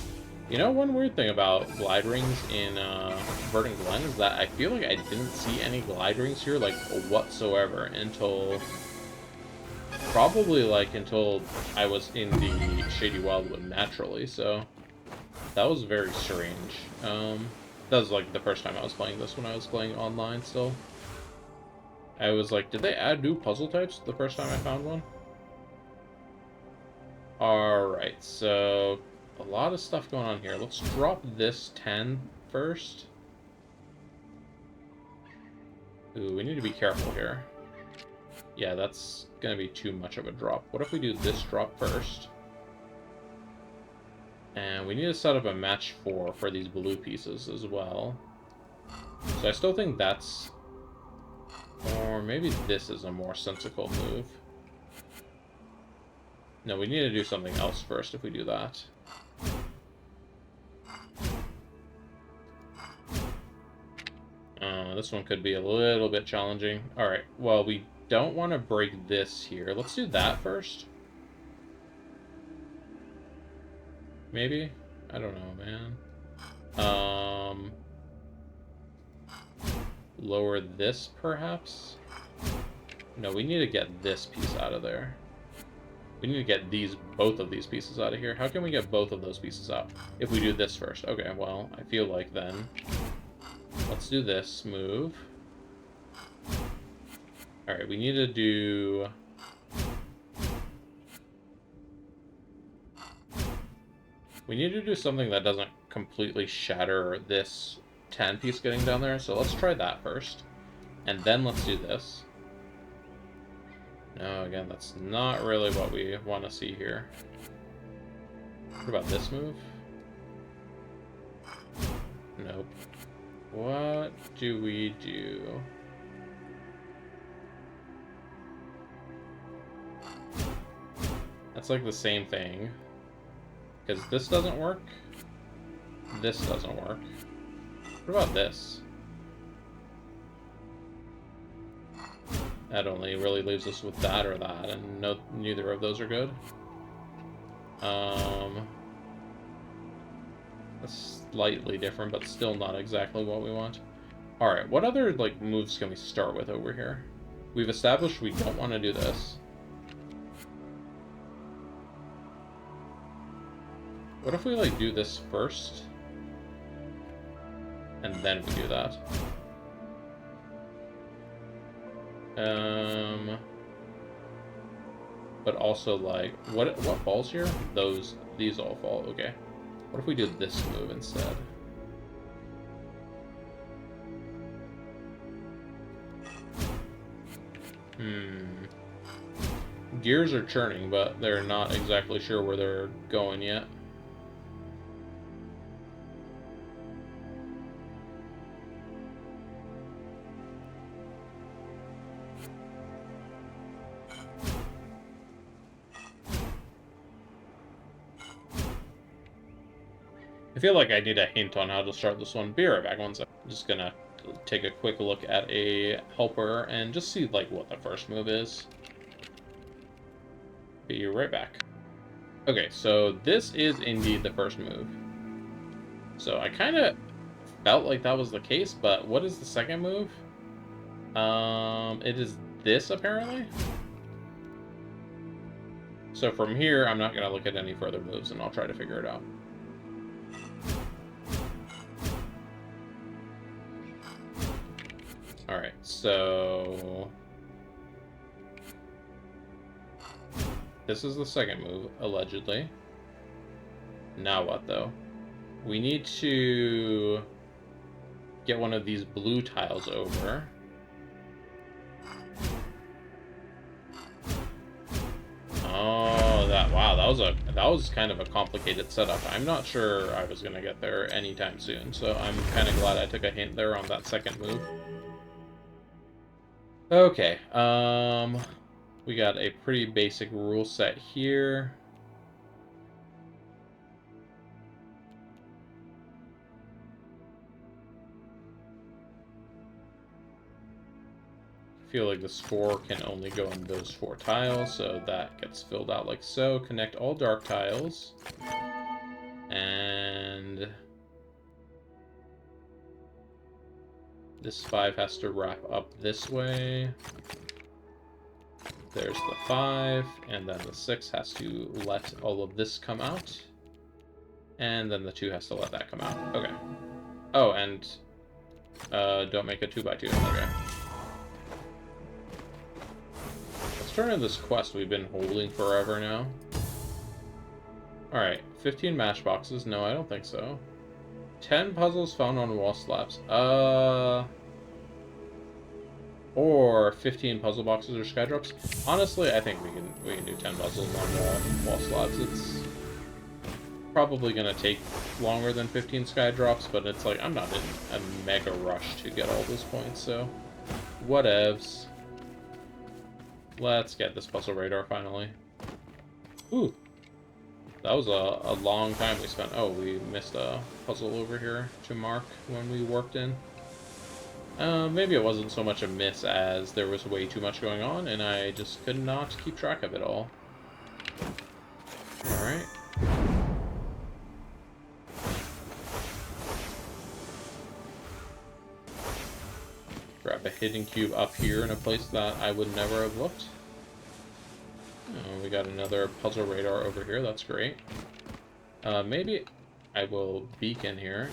S1: You know, one weird thing about glide rings in Verdent Glenn is that I feel like I didn't see any glide rings here, like, whatsoever until... probably, like, until I was in the Shady Wildwood naturally, so... that was very strange. That was, like, the first time I was playing this when I was playing online still. I was like, did they add new puzzle types the first time I found one? Alright, so... a lot of stuff going on here. Let's drop this 10 first. Ooh, we need to be careful here. Yeah, that's gonna be too much of a drop. What if we do this drop first? And we need to set up a match 4 for these blue pieces as well. So I still think that's... or maybe this is a more sensible move. No, we need to do something else first if we do that. this one could be a little bit challenging. Alright, well, we don't want to break this here. Let's do that first. Maybe? I don't know, man. Lower this, perhaps? No, we need to get this piece out of there. We need to get both of these pieces out of here. How can we get both of those pieces out? If we do this first. Okay, well, I feel like then... Let's do this move. Alright, we need to do... We need to do something that doesn't completely shatter this 10 piece getting down there. So let's try that first. And then let's do this. No, again, that's not really what we want to see here. What about this move? Nope. What do we do? That's like the same thing. Because this doesn't work. This doesn't work. What about this? That only really leaves us with that or that, and neither of those are good. That's slightly different, but still not exactly what we want. Alright, what other, like, moves can we start with over here? We've established we don't want to do this. What if we, like, do this first? And then we do that? But also, like, what falls here? These all fall, okay. What if we do this move instead? Gears are churning, but they're not exactly sure where they're going yet. I feel like I need a hint on how to start this one. Be right back, one sec. I'm just gonna take a quick look at a helper and just see, like, what the first move is. Be right back. Okay, so this is indeed the first move. So I kind of felt like that was the case, but what is the second move? It is this, apparently. So from here, I'm not gonna look at any further moves, and I'll try to figure it out. Alright, so... This is the second move, allegedly. Now what, though? We need to get one of these blue tiles over. Oh, that was kind of a complicated setup. I'm not sure I was gonna get there anytime soon, so I'm kind of glad I took a hint there on that second move. Okay, we got a pretty basic rule set here. I feel like the score can only go in those 4 tiles, so that gets filled out like so. Connect all dark tiles. And this 5 has to wrap up this way. There's the 5, and then the 6 has to let all of this come out. And then the 2 has to let that come out. Okay. Oh, and don't make a 2x2. Okay. Let's turn in this quest we've been holding forever now. Alright, 15 matchboxes. No, I don't think so. 10 puzzles found on wall slabs. Or 15 puzzle boxes or skydrops. Honestly, I think we can do 10 puzzles on wall slabs. It's probably gonna take longer than 15 skydrops, but it's like I'm not in a mega rush to get all those points, so whatevs. Let's get this puzzle radar finally. Ooh. That was a long time we spent. Oh, we missed a puzzle over here to mark when we warped in. Maybe it wasn't so much a miss as there was way too much going on, and I just could not keep track of it all. Alright. Grab a hidden cube up here in a place that I would never have looked. Oh, we got another puzzle radar over here, that's great. Maybe I will beacon here.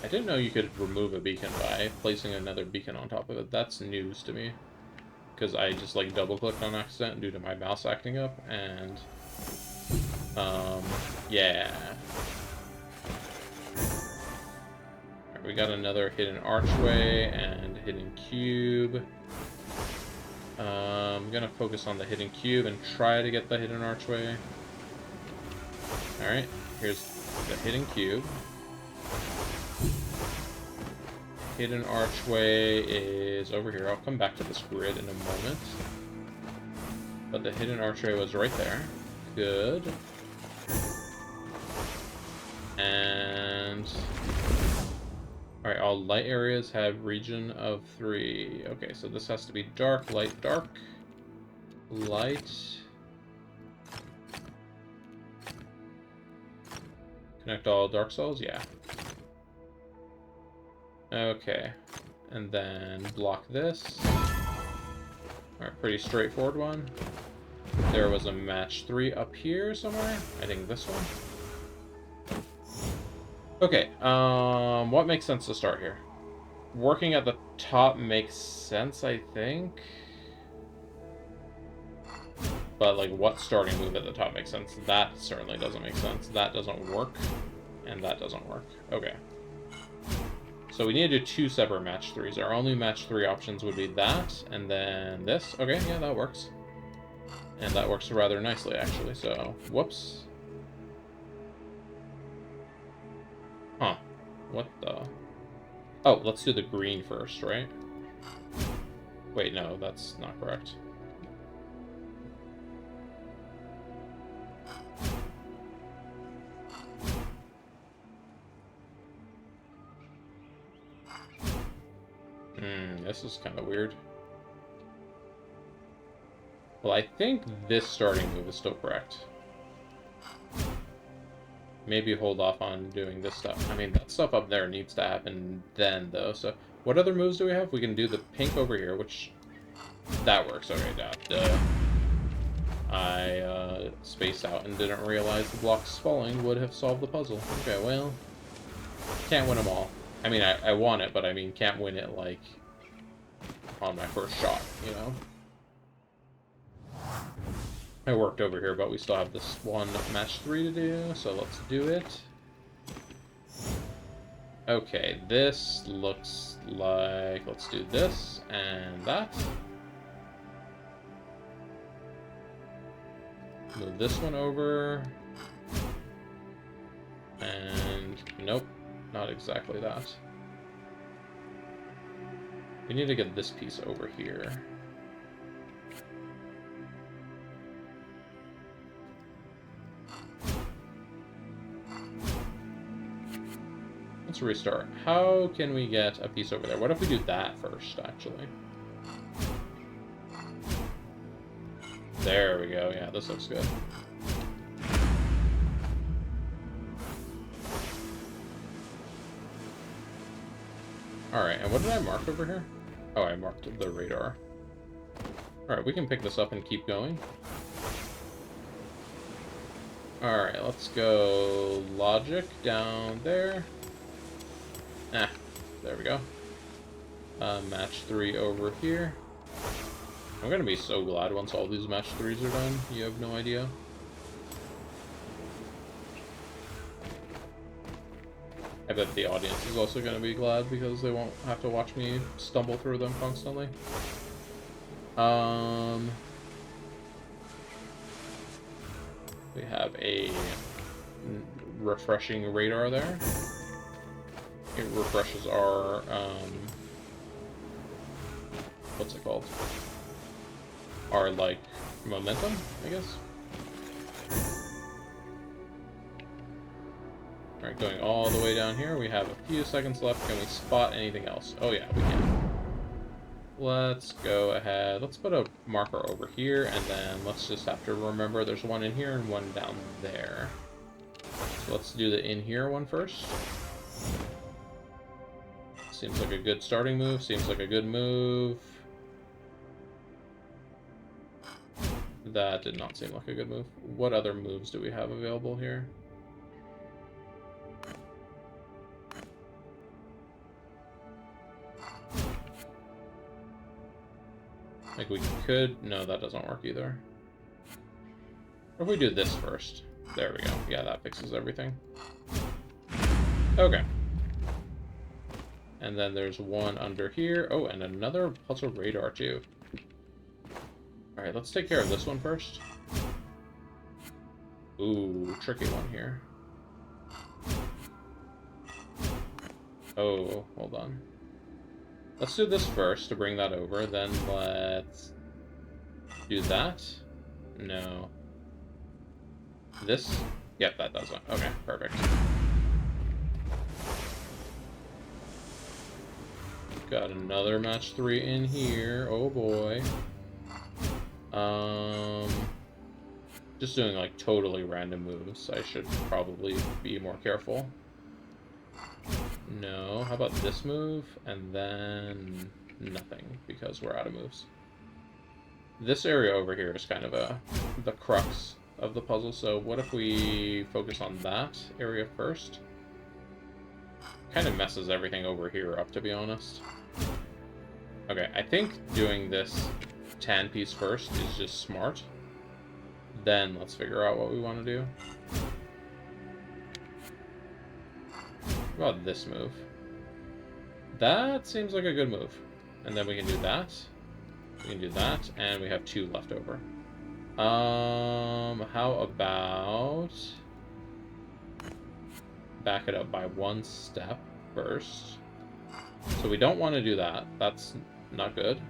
S1: I didn't know you could remove a beacon by placing another beacon on top of it. That's news to me. Because I just, like, double-clicked on accident due to my mouse acting up, and... yeah. Alright, we got another hidden archway and hidden cube. I'm gonna focus on the hidden cube and try to get the hidden archway. Alright, here's the hidden cube. Hidden archway is over here. I'll come back to this grid in a moment. But the hidden archway was right there. Good. And... alright, all light areas have region of 3. Okay, so this has to be dark, light, dark. Light. Connect all dark cells? Yeah. Okay. And then block this. Alright, pretty straightforward one. There was a match 3 up here somewhere. I think this one. Okay, what makes sense to start here? Working at the top makes sense, I think. But, like, what starting move at the top makes sense? That certainly doesn't make sense. That doesn't work. And that doesn't work. Okay. So we need to do 2 separate match 3s. Our only match 3 options would be that, and then this. Okay, yeah, that works. And that works rather nicely, actually, so... whoops. Huh. What the... oh, let's do the green first, right? Wait, no, that's not correct. This is kind of weird. Well, I think this starting move is still correct. Maybe hold off on doing this stuff. I mean, that stuff up there needs to happen then, though. So, what other moves do we have? We can do the pink over here, which... that works. Okay, duh. I spaced out and didn't realize the blocks falling would have solved the puzzle. Okay, well... can't win them all. I mean, I want it, but I mean, can't win it, like... on my first shot, you know? I worked over here, but we still have this one match 3 to do, so let's do it. Okay, this looks like... let's do this and that. Move this one over. And... nope, not exactly that. We need to get this piece over here. Let's restart. How can we get a piece over there? What if we do that first, actually? There we go. Yeah, this looks good. Alright, and what did I mark over here? Oh, I marked the radar. Alright, we can pick this up and keep going. Alright, let's go logic down there. Ah, there we go. Match 3 over here. I'm gonna be so glad once all these match 3s are done. You have no idea. I bet the audience is also going to be glad because they won't have to watch me stumble through them constantly. We have a refreshing radar there. It refreshes our, what's it called? Our, like, momentum, I guess? Alright, going all the way down here, we have a few seconds left. Can we spot anything else? Oh yeah, we can. let's go ahead. Let's put a marker over here, and then let's just have to remember there's one in here and one down there. So let's do the in here one first. Seems like a good starting move. Seems like a good move. That did not seem like a good move. What other moves do we have available here? Like we could... No, that doesn't work either. Or if we do this first. There we go. Yeah, that fixes everything. Okay. And then there's one under here. Oh, and another puzzle radar too. Alright, let's take care of this one first. Ooh, tricky one here. Oh, hold on. Let's do this first to bring that over, then let's do that. No. This? Yep, that does it. Okay, perfect. Got another match 3 in here. Oh boy. Just doing like totally random moves. I should probably be more careful. No, how about this move, and then nothing, because we're out of moves. This area over here is kind of the crux of the puzzle, so what if we focus on that area first? Kind of messes everything over here up, to be honest. Okay, I think doing this tan piece first is just smart. Then let's figure out what we want to do. What about this move? That seems like a good move. And then we can do that. We can do that, and we have 2 left over. How about... back it up by 1 step first. So we don't want to do that. That's not good.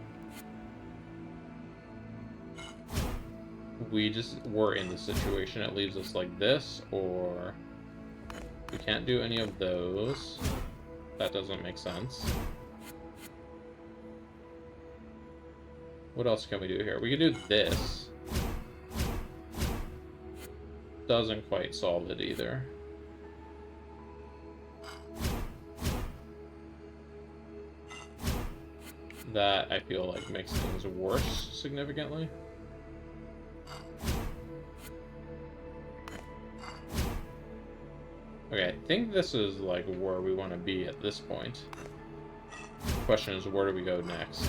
S1: We just were in the situation. It leaves us like this, or... we can't do any of those. That doesn't make sense. What else can we do here? We could do this. Doesn't quite solve it either. That, I feel like, makes things worse significantly. Okay, I think this is, like, where we want to be at this point. The question is, where do we go next?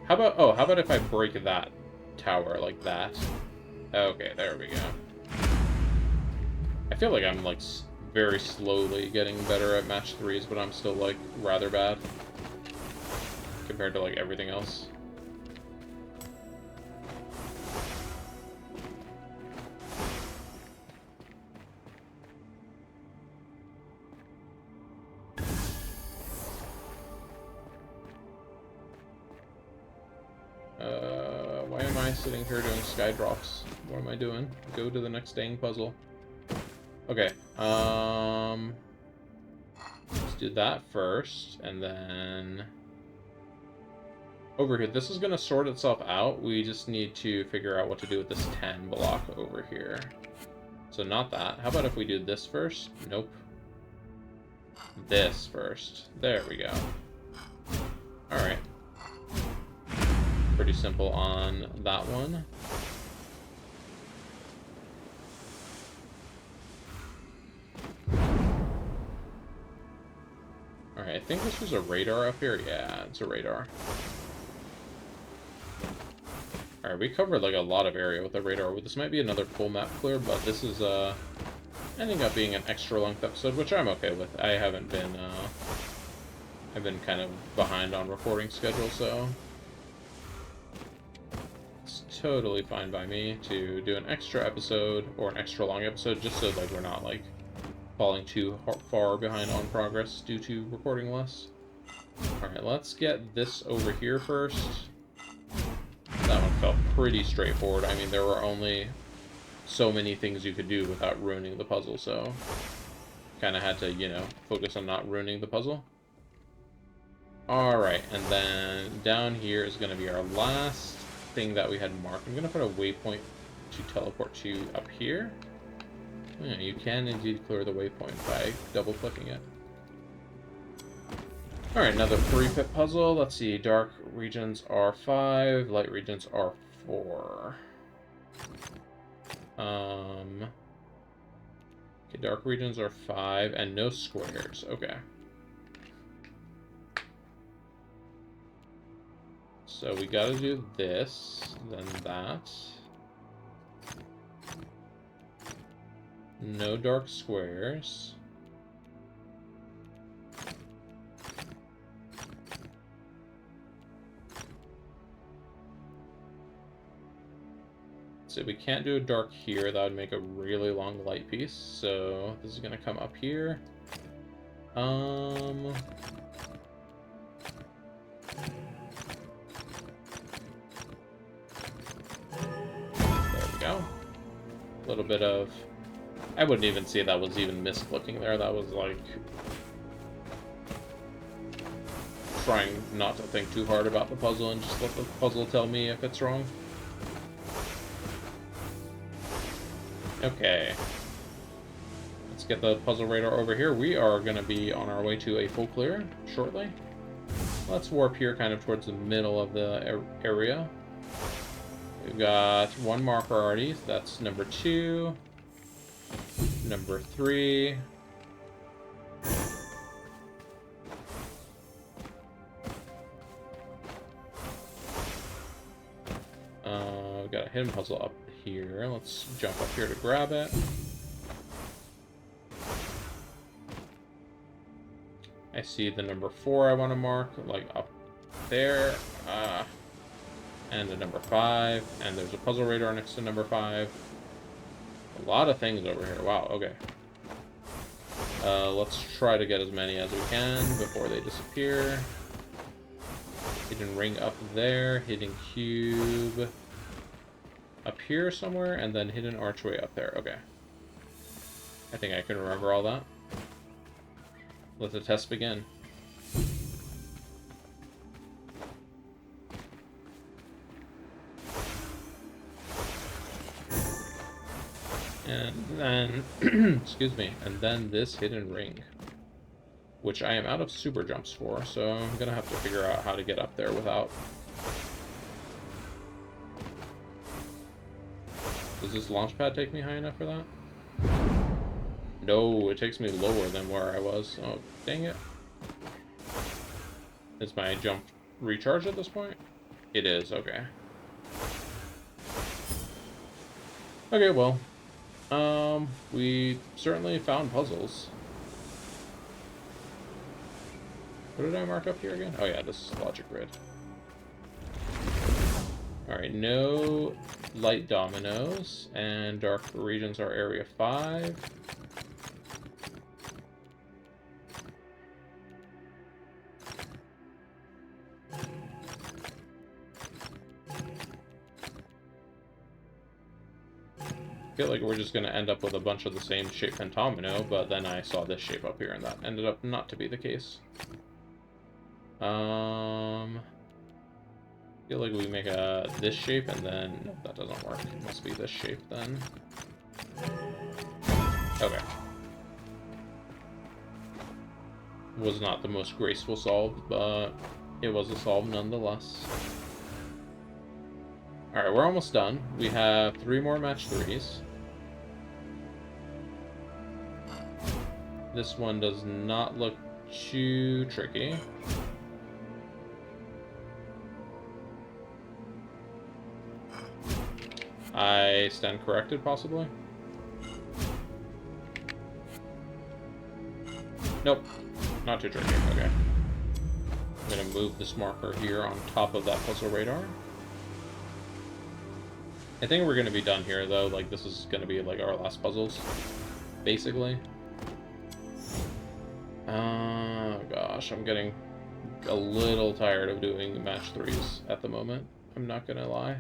S1: How about, oh, how about if I break that tower like that? Okay, there we go. I feel like I'm, like, very slowly getting better at match 3s, but I'm still, like, rather bad compared to, like, everything else. Why am I sitting here doing sky drops? What am I doing? Go to the next dang puzzle. Okay, let's do that first, and then over here, this is gonna sort itself out. We just need to figure out what to do with this 10 block over here. So not that. How about if we do this first? Nope. This first. There we go. Alright. Pretty simple on that one. Alright, I think this was a radar up here. Yeah, it's a radar. Alright, we covered like a lot of area with the radar. This might be another full map clear, but this is ending up being an extra length episode, which I'm okay with. I haven't been I've been kind of behind on recording schedule, so it's totally fine by me to do an extra episode or an extra long episode, just so like we're not like falling too far behind on progress due to recording less. Alright, let's get this over here first. That one felt pretty straightforward. I mean, there were only so many things you could do without ruining the puzzle, so kind of had to, you know, focus on not ruining the puzzle. Alright, and then down here is going to be our last thing that we had marked. I'm going to put a waypoint to teleport to up here. Yeah, you can indeed clear the waypoint by double-clicking it. Alright, another 3-pit puzzle. Let's see, dark regions are 5, light regions are 4. Okay, dark regions are 5, and no squares. Okay. So we gotta do this, then that. No dark squares. So we can't do a dark here. That would make a really long light piece. So this is gonna come up here. There we go. A little bit of... I wouldn't even say that was even misclicking there. That was like... trying not to think too hard about the puzzle and just let the puzzle tell me if it's wrong. Okay. Let's get the puzzle radar over here. We are going to be on our way to a full clear shortly. Let's warp here kind of towards the middle of the area. We've got one marker already. That's number 2. Number 3. We've got a hidden puzzle up here. Let's jump up here to grab it. I see the number 4 I want to mark, like up there. And the number 5. And there's a puzzle radar next to number 5. A lot of things over here. Wow, okay. Let's try to get as many as we can before they disappear. Hidden ring up there. Hidden cube up here somewhere, and then hidden archway up there. Okay. I think I can remember all that. Let the test begin. And then, excuse me, and then this hidden ring, which I am out of super jumps for, so I'm gonna have to figure out how to get up there without. Does this launch pad take me high enough for that? No, it takes me lower than where I was. Oh, dang it. Is my jump recharged at this point? It is, okay. Okay, well. We certainly found puzzles. What did I mark up here again? Oh yeah, this is logic grid. Alright, no light dominoes, and dark regions are area 5. I feel like we're just going to end up with a bunch of the same shape pentomino, but then I saw this shape up here, and that ended up not to be the case. I feel like we make this shape, and then... No, that doesn't work. It must be this shape, then. Okay. Was not the most graceful solve, but it was a solve nonetheless. Alright, we're almost done. We have 3 more match 3s. This one does not look too tricky. I stand corrected, possibly? Nope. Not too tricky. Okay. I'm going to move this marker here on top of that puzzle radar. I think we're going to be done here, though. Like, this is going to be, like, our last puzzles. Basically. Oh, gosh. I'm getting a little tired of doing match 3s at the moment. I'm not going to lie.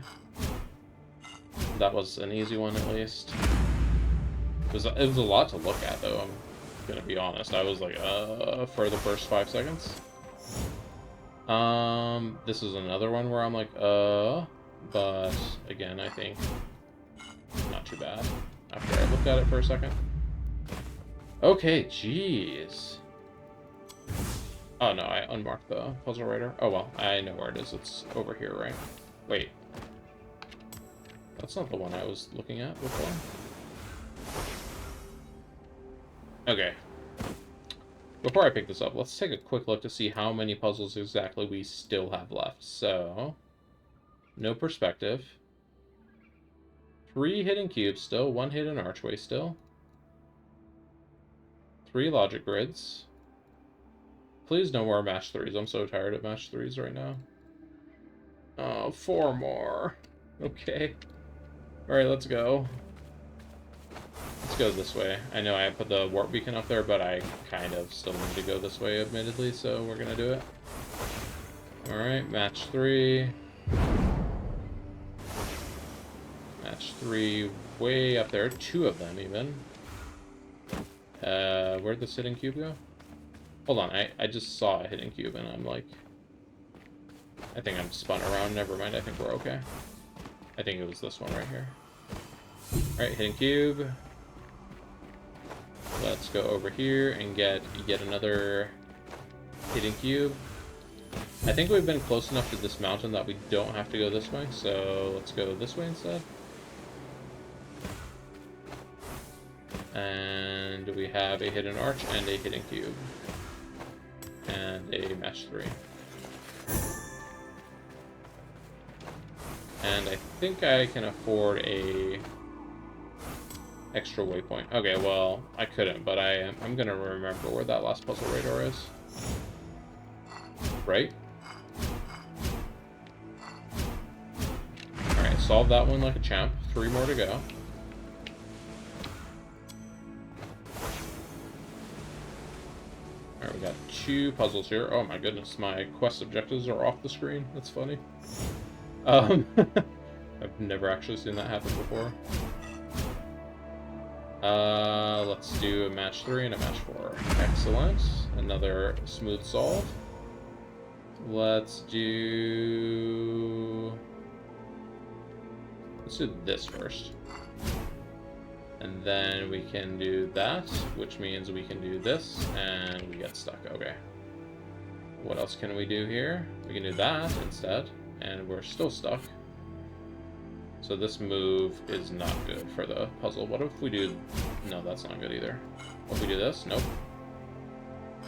S1: That was an easy one, at least. It was a lot to look at, though. I'm going to be honest. I was like, for the first 5 seconds. This is another one where I'm like, but again, I think not too bad after I looked at it for a second. Okay, jeez. Oh no, I unmarked the puzzle writer. Oh well, I know where it is. It's over here, right? Wait. That's not the one I was looking at before. Okay. Before I pick this up, let's take a quick look to see how many puzzles exactly we still have left. So, no perspective. 3 hidden cubes still, 1 hidden archway still. 3 logic grids. Please no more match 3s. I'm so tired of match 3s right now. Oh, 4 more. Okay. Alright, let's go. Let's go this way. I know I put the warp beacon up there, but I kind of still need to go this way, admittedly, so we're gonna do it. Alright, match 3. Match 3 way up there. 2 of them, even. Where'd the hidden cube go? Hold on, I just saw a hidden cube, and I'm like... I think I'm spun around. Never mind, I think we're okay. I think it was this one right here. Alright, hidden cube. Let's go over here and get yet another hidden cube. I think we've been close enough to this mountain that we don't have to go this way, so let's go this way instead. And we have a hidden arch and a hidden cube. And a match 3. And I think I can afford a extra waypoint. Okay, well, I couldn't, but I'm gonna remember where that last puzzle radar is. Right? Alright, solve that one like a champ. 3 more to go. Alright, we got 2 puzzles here. Oh my goodness, my quest objectives are off the screen. That's funny. I've never actually seen that happen before. Let's do a match 3 and a match 4. Excellent. Another smooth solve. Let's do this first. And then we can do that, which means we can do this, and we get stuck. Okay. What else can we do here? We can do that instead, and we're still stuck. So this move is not good for the puzzle. What if we do... No, that's not good either. What if we do this? Nope.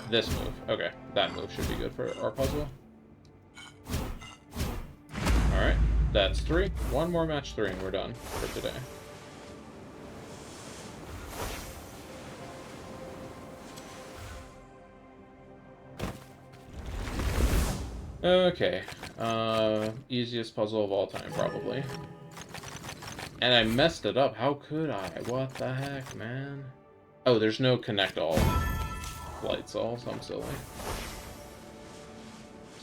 S1: This move. Okay, that move should be good for our puzzle. Alright, that's 3. 1 more match 3 and we're done for today. Okay, easiest puzzle of all time, probably. And I messed it up. How could I? What the heck, man? Oh, there's no connect all flight solves. I'm silly.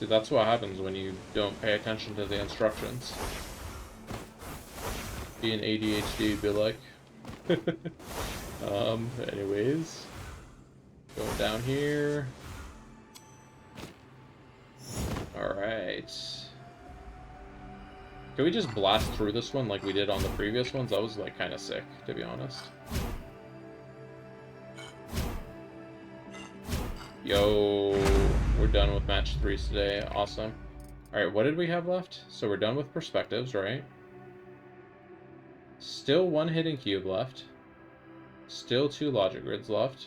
S1: See, that's what happens when you don't pay attention to the instructions. Be an ADHD, be like. Anyways. Going down here. Alright. Can we just blast through this one like we did on the previous ones? That was, like, kind of sick, to be honest. Yo, we're done with match 3s today. Awesome. Alright, what did we have left? So we're done with perspectives, right? Still 1 hidden cube left. Still 2 logic grids left.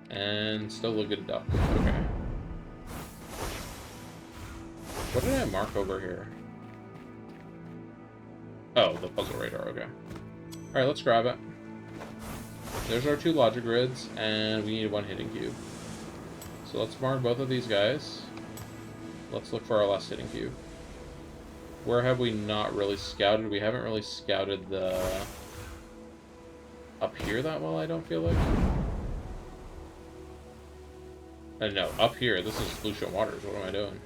S1: And still a good duck. Okay. What did I mark over here? Oh, the puzzle radar, okay. Alright, let's grab it. There's our 2 logic grids, and we need 1 hidden cube. So let's mark both of these guys. Let's look for our last hidden cube. Where have we not really scouted? We haven't really scouted the... up here that well, I don't feel like. No, up here. This is Lucian Waters. What am I doing?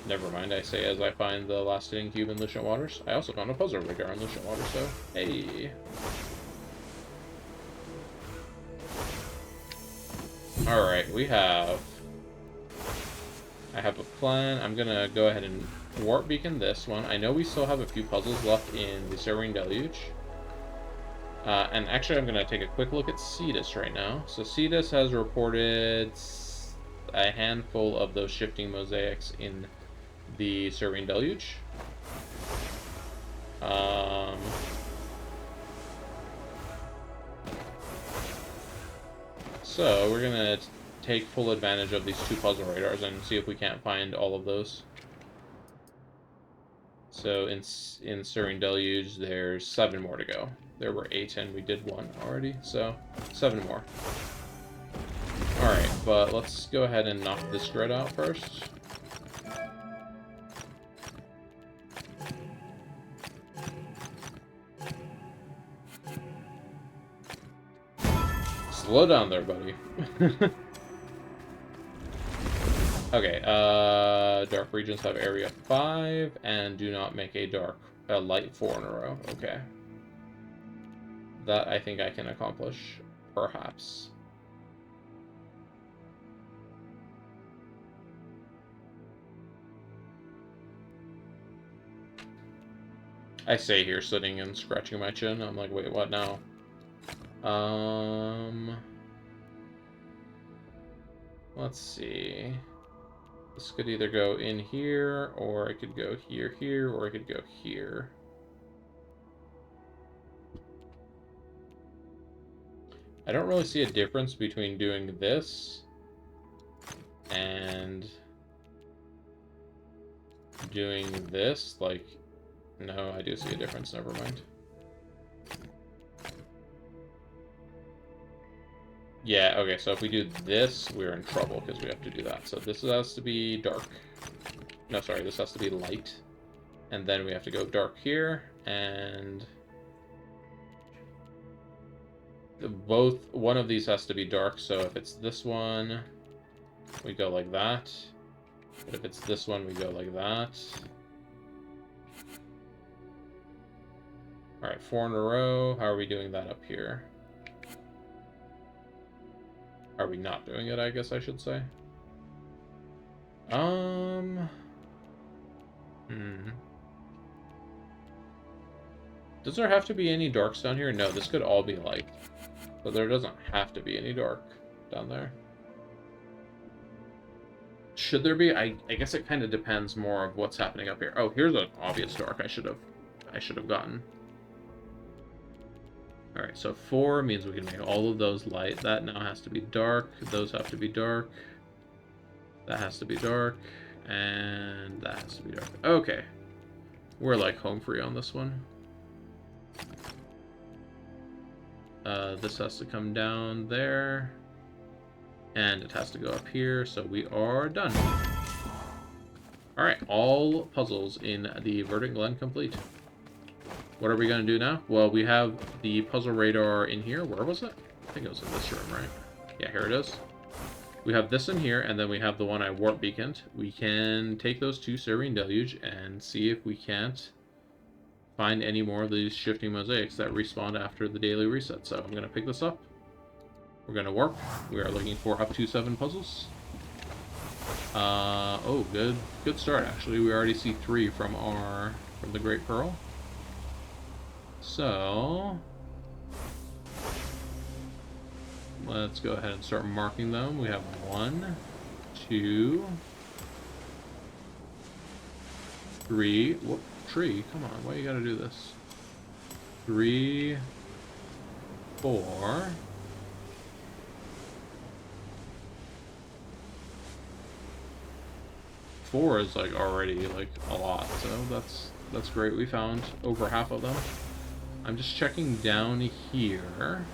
S1: Never mind, I say as I find the last hidden cube in Lucian Waters. I also found a puzzle radar on Lucian Waters, so hey. Alright, I have a plan. I'm gonna go ahead and warp beacon this one. I know we still have a few puzzles left in the Serene Deluge. And actually, I'm going to take a quick look at Cetus right now. So Cetus has reported a handful of those shifting mosaics in the Serene Deluge. So we're going to take full advantage of these 2 puzzle radars and see if we can't find all of those. So in Serene Deluge, there's 7 more to go. There were 8, and we did 1 already, so 7 more. Alright, but let's go ahead and knock this grid out first. Slow down there, buddy. Okay, dark regions have area 5, and do not make a light 4 in a row. Okay. That I think I can accomplish, perhaps. I stay here sitting and scratching my chin. I'm like, wait, what now? Let's see. This could either go in here, or it could go here, or it could go here. I don't really see a difference between doing this and doing this. Like, no, I do see a difference. Never mind. Yeah, okay, so if we do this, we're in trouble because we have to do that. So this has to be dark. No, sorry, this has to be light. And then we have to go dark here, and one of these has to be dark, so if it's this one, we go like that. But if it's this one, we go like that. Alright, 4 in a row. How are we doing that up here? Are we not doing it, I guess I should say? Does there have to be any darks down here? No, this could all be light. So there doesn't have to be any dark down there. Should there be? I guess it kind of depends more of what's happening up here. Oh, here's an obvious dark I should have gotten. Alright, so 4 means we can make all of those light. That now has to be dark. Those have to be dark. That has to be dark. And that has to be dark. Okay. We're like home free on this one. This has to come down there. And it has to go up here, so we are done. Alright, all puzzles in the Verdent Glenn complete. What are we going to do now? Well, we have the puzzle radar in here. Where was it? I think it was in this room, right? Yeah, here it is. We have this in here, and then we have the one I warp beaconed. We can take those 2 Serene Deluge and see if we can't find any more of these shifting mosaics that respawn after the daily reset. So I'm going to pick this up. We're going to warp. We are looking for up to 7 puzzles. Oh, good start, actually. We already see 3 from the Great Pearl. So let's go ahead and start marking them. We have 1, 2, 3. Whoop, tree, come on, why you gotta do this? 3, 4. 4 is like already like a lot, so that's great. We found over half of them. I'm just checking down here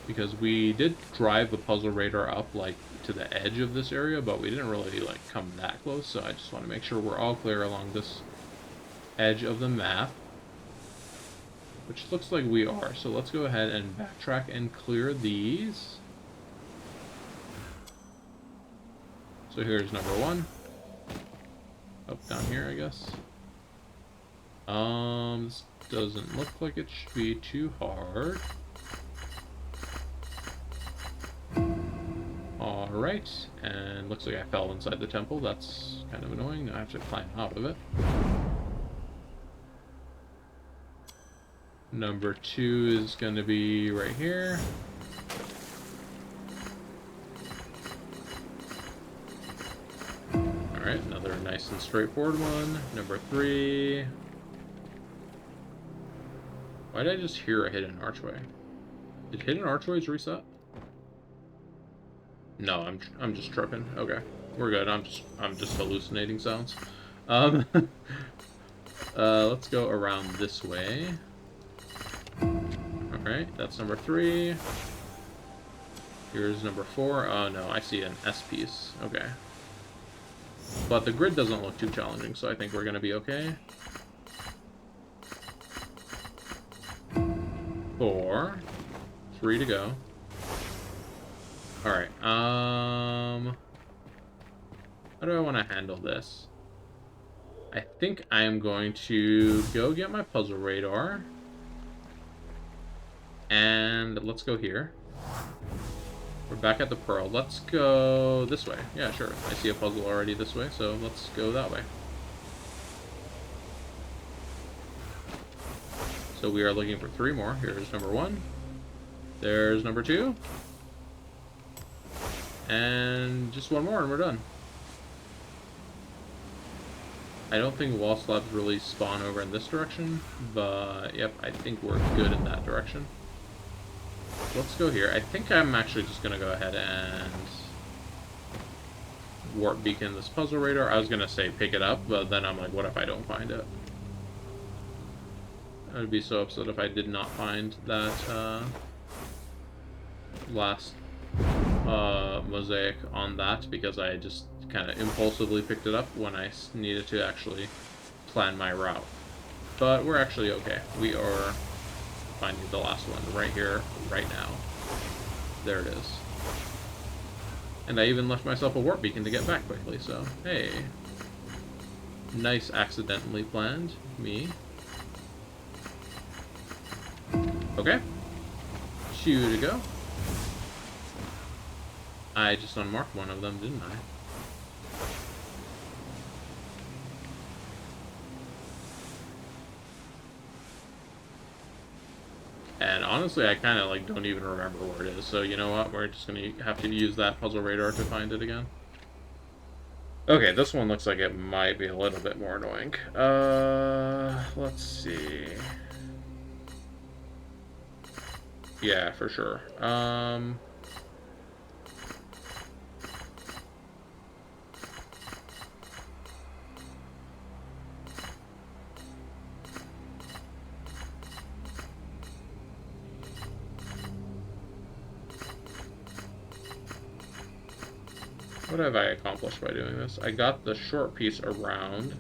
S1: because we did drive the puzzle radar up like to the edge of this area, but we didn't really like come that close, so I just want to make sure we're all clear along this edge of the map, which looks like we are. So let's go ahead and backtrack and clear these. So here's number 1. Up down here, I guess. This doesn't look like it should be too hard. Alright, and looks like I fell inside the temple. That's kind of annoying. Now I have to climb out of it. Number 2 is going to be right here. Alright, another nice and straightforward one. Number 3. Why did I just hear a hidden archway? Did hidden archways reset? No, I'm just tripping. Okay, we're good. I'm just hallucinating sounds. Let's go around this way. Alright, that's number 3. Here's number 4. Oh no, I see an S piece. Okay. But the grid doesn't look too challenging, so I think we're gonna be okay. 4. 3 to go. Alright, how do I want to handle this? I think I am going to go get my puzzle radar. And let's go here. We're back at the Pearl. Let's go this way. Yeah, sure. I see a puzzle already this way, so let's go that way. So we are looking for 3 more. Here's number 1. There's number 2. And just 1 more and we're done. I don't think wall slabs really spawn over in this direction, but yep, I think we're good in that direction. Let's go here. I think I'm actually just going to go ahead and warp beacon this puzzle radar. I was going to say pick it up, but then I'm like, what if I don't find it? I would be so upset if I did not find that last mosaic on that, because I just kind of impulsively picked it up when I needed to actually plan my route. But we're actually okay. We are finding the last one right here, right now. There it is. And I even left myself a warp beacon to get back quickly, so hey. Nice accidentally planned. Me. Okay. 2 to go. I just unmarked one of them, didn't I? And honestly, I kind of like don't even remember where it is. So you know what? We're just gonna have to use that puzzle radar to find it again. Okay, this one looks like it might be a little bit more annoying. Let's see. Yeah, for sure. What have I accomplished by doing this? I got the short piece around.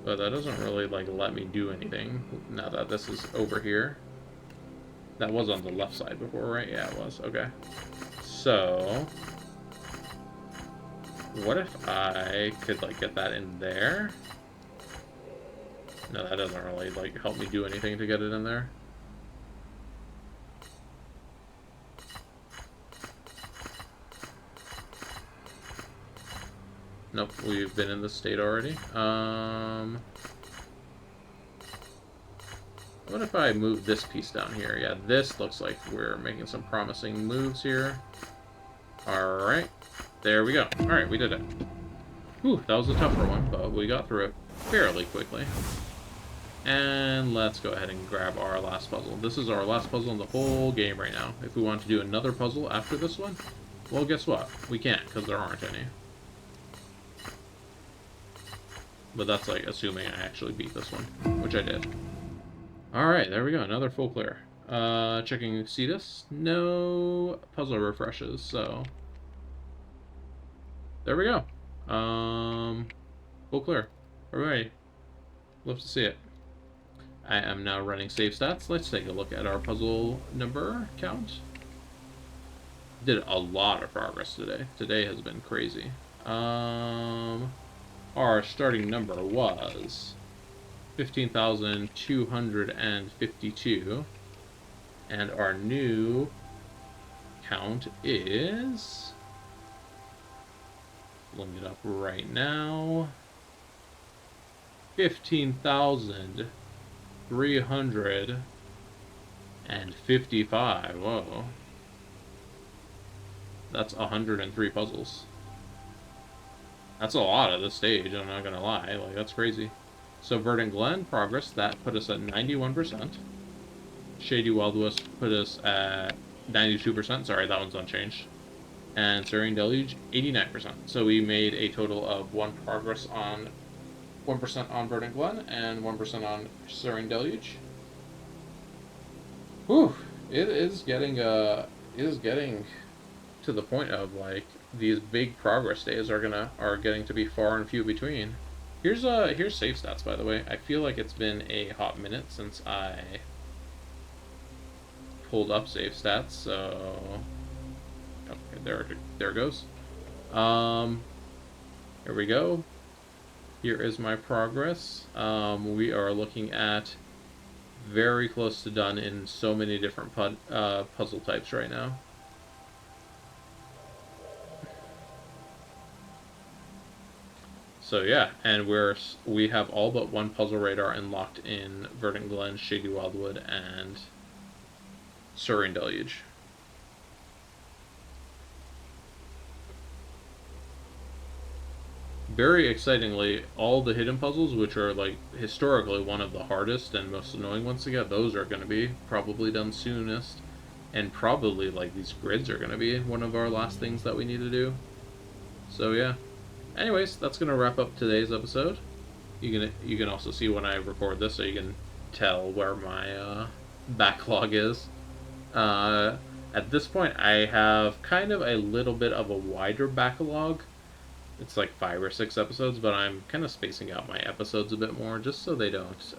S1: But that doesn't really, like, let me do anything now that this is over here. That was on the left side before, right? Yeah, it was. Okay. So what if I could, like, get that in there? No, that doesn't really, like, help me do anything to get it in there. Nope, we've been in this state already. What if I move this piece down here? Yeah, this looks like we're making some promising moves here. Alright, there we go. Alright, we did it. Whew, that was a tougher one, but we got through it fairly quickly. And let's go ahead and grab our last puzzle. This is our last puzzle in the whole game right now. If we want to do another puzzle after this one, well, guess what? We can't, because there aren't any. But that's like assuming I actually beat this one, which I did. Alright, there we go, another full clear. Checking Cetus. No puzzle refreshes, so there we go. Full clear. Alright. Love to see it. I am now running save stats. Let's take a look at our puzzle number count. Did a lot of progress today. Today has been crazy. Our starting number was 15,252. And our new count is, pulling it up right now, 15,355. Whoa. That's 103 puzzles. That's a lot at this stage, I'm not gonna lie. Like, that's crazy. So Verdent Glenn progress, that put us at 91%. Shady Wildwood put us at 92%. Sorry, that one's unchanged. And Serene Deluge, 89%. So we made a total of 1% on Verdent Glen and 1% on Serene Deluge. Whew, it is getting to the point of like these big progress days are getting to be far and few between. Here's save stats, by the way. I feel like it's been a hot minute since I pulled up save stats, so okay, there it goes. Here we go. Here is my progress. We are looking at very close to done in so many different puzzle types right now. So yeah, and we have all but one puzzle radar unlocked in Verdant Glen, Shady Wildwood, and Serene Deluge. Very excitingly, all the hidden puzzles, which are like historically one of the hardest and most annoying ones to get, those are going to be probably done soonest. And probably like these grids are going to be one of our last things that we need to do. So yeah. Anyways, that's going to wrap up today's episode. You can also see when I record this, so you can tell where my backlog is. At this point, I have kind of a little bit of a wider backlog. It's like 5 or 6 episodes, but I'm kind of spacing out my episodes a bit more just so they don't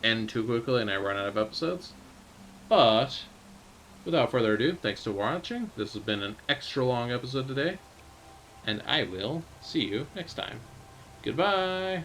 S1: end too quickly and I run out of episodes. But without further ado, thanks for watching. This has been an extra long episode today, and I will see you next time. Goodbye!